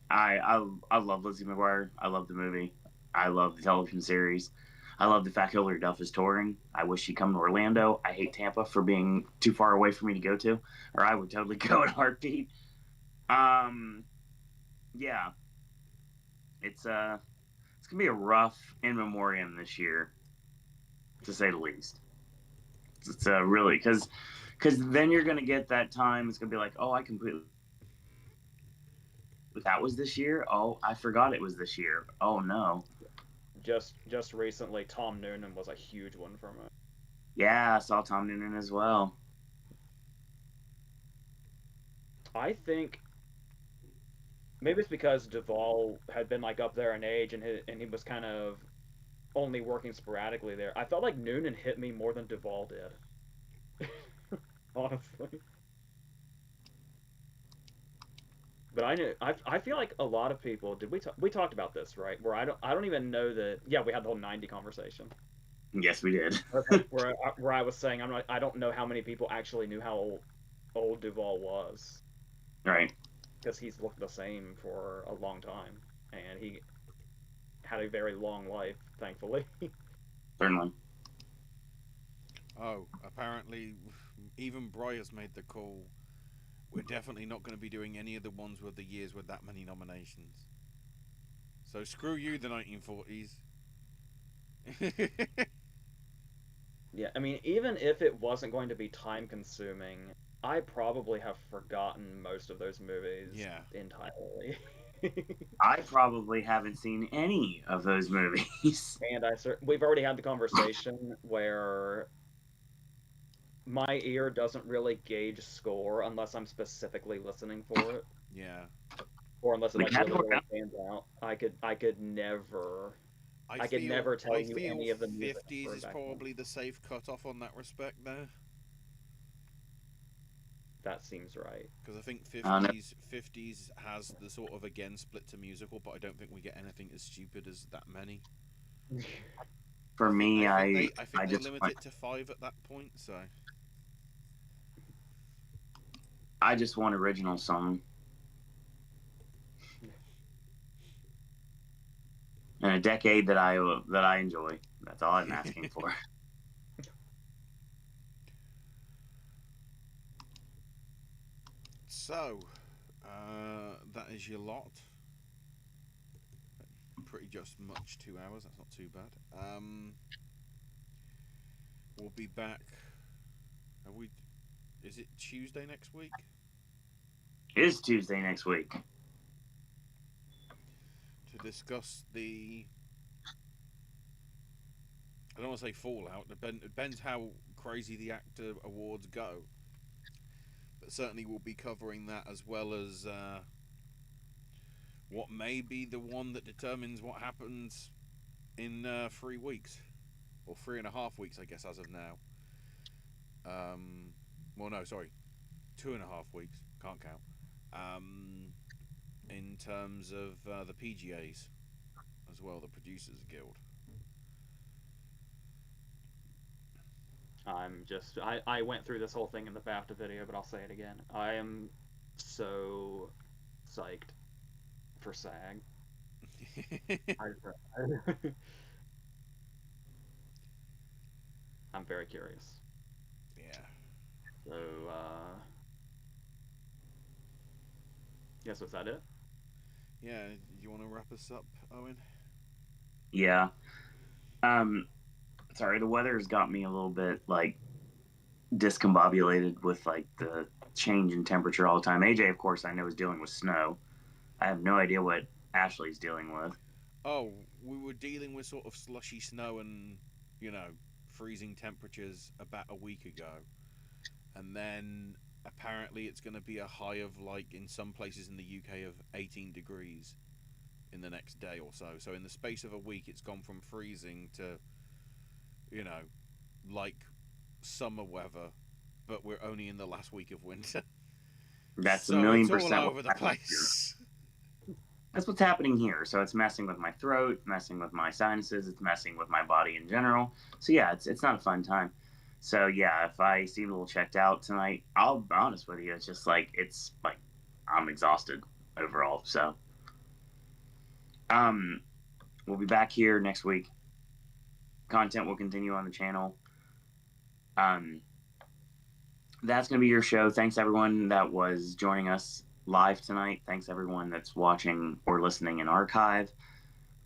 I love Lizzie McGuire. I love the movie. I love the television series. I love the fact Hilary Duff is touring. I wish she'd come to Orlando. I hate Tampa for being too far away for me to go to, or I would totally go in a heartbeat. Yeah, it's gonna be a rough in memoriam this year, to say the least. It's really because then you're gonna get that time. It's gonna be like, oh, I completely. That was this year. Oh, I forgot it was this year. Oh no. Just recently, Tom Noonan was a huge one for me. Yeah, I saw Tom Noonan as well. I think maybe it's because Duvall had been like up there in age, and he was kind of only working sporadically there. I felt like Noonan hit me more than Duvall did. Honestly. But I feel like a lot of people we talked about this, right? Where I don't even know that. Yeah, we had the whole 90 conversation. Yes, we did. Where I was saying I don't know how many people actually knew how old Duvall was. Right. Because he's looked the same for a long time, and he had a very long life, thankfully. Certainly. Oh, apparently, even Briar's made the call. We're definitely not going to be doing any of the ones with the years with that many nominations. So screw you, the 1940s. Yeah, I mean, even if it wasn't going to be time consuming, I probably have forgotten most of those movies entirely. I probably haven't seen any of those movies. And we've already had the conversation where my ear doesn't really gauge score unless I'm specifically listening for it. Yeah. Or unless it like really stands out. I could never tell you any of the music. 50s is probably the safe cutoff on that respect there. That seems right. Because I think 50s has the sort of again split to musical, but I don't think we get anything as stupid as that many. For me, I think they limit it to 5 at that point. So I just want original song. And a decade that I enjoy. That's all I'm asking for. So, that is your lot. Pretty just much 2 hours. That's not too bad. We'll be back. Is it Tuesday next week? It is Tuesday next week. To discuss the... I don't want to say fallout. It depends how crazy the actor awards go. But certainly we'll be covering that, as well as what may be the one that determines what happens in 3 weeks. Or 3.5 weeks, I guess, as of now. Well, no, sorry. 2.5 weeks. Can't count. In terms of the PGAs as well, the Producers Guild. I went through this whole thing in the BAFTA video, but I'll say it again. I am so psyched for SAG. I'm very curious. Yeah. So, yes, was that it? Yeah, you want to wrap us up, Owen? Yeah. Sorry, the weather's got me a little bit, like, discombobulated with, like, the change in temperature all the time. AJ, of course, I know is dealing with snow. I have no idea what Ashley's dealing with. Oh, we were dealing with sort of slushy snow and, freezing temperatures about a week ago. And then apparently it's going to be a high of, like, in some places in the UK of 18 degrees in the next day or so. So in the space of a week, it's gone from freezing to, like summer weather, but we're only in the last week of winter. That's so 1,000,000% it's all over the place. That's what's happening here. So it's messing with my throat, messing with my sinuses, it's messing with my body in general. So yeah, it's not a fun time. So yeah, if I seem a little checked out tonight, I'll be honest with you. It's just like I'm exhausted overall. So we'll be back here next week. Content will continue on the channel. That's going to be your show. Thanks everyone that was joining us live tonight. Thanks everyone that's watching or listening in archive.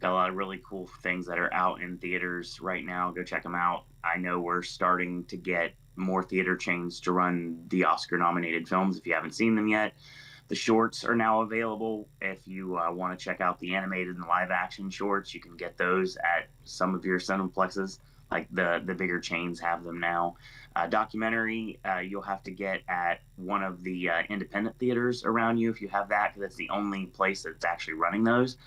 Got a lot of really cool things that are out in theaters right now. Go check them out. I know we're starting to get more theater chains to run the Oscar nominated films. If you haven't seen them yet, the shorts are now available. If you want to check out the animated and live action shorts, you can get those at some of your cineplexes. Like the bigger chains have them now. Documentary, you'll have to get at one of the independent theaters around you if you have that, because it's the only place that's actually running those.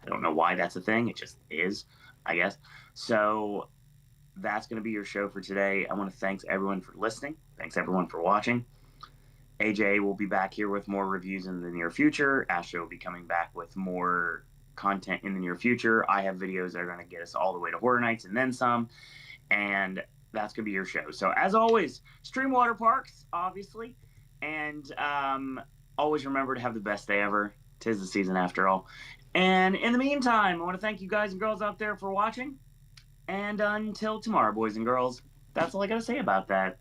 I don't know why that's a thing. It just is. I guess. So that's going to be your show for today. I want to thank everyone for listening. Thanks everyone for watching. AJ will be back here with more reviews in the near future. Ashley will be coming back with more content in the near future. I have videos that are going to get us all the way to Horror Nights and then some. And that's going to be your show. So as always, stream water parks, obviously. And always remember to have the best day ever. 'Tis the season after all. And in the meantime, I want to thank you guys and girls out there for watching. And until tomorrow, boys and girls, that's all I got to say about that.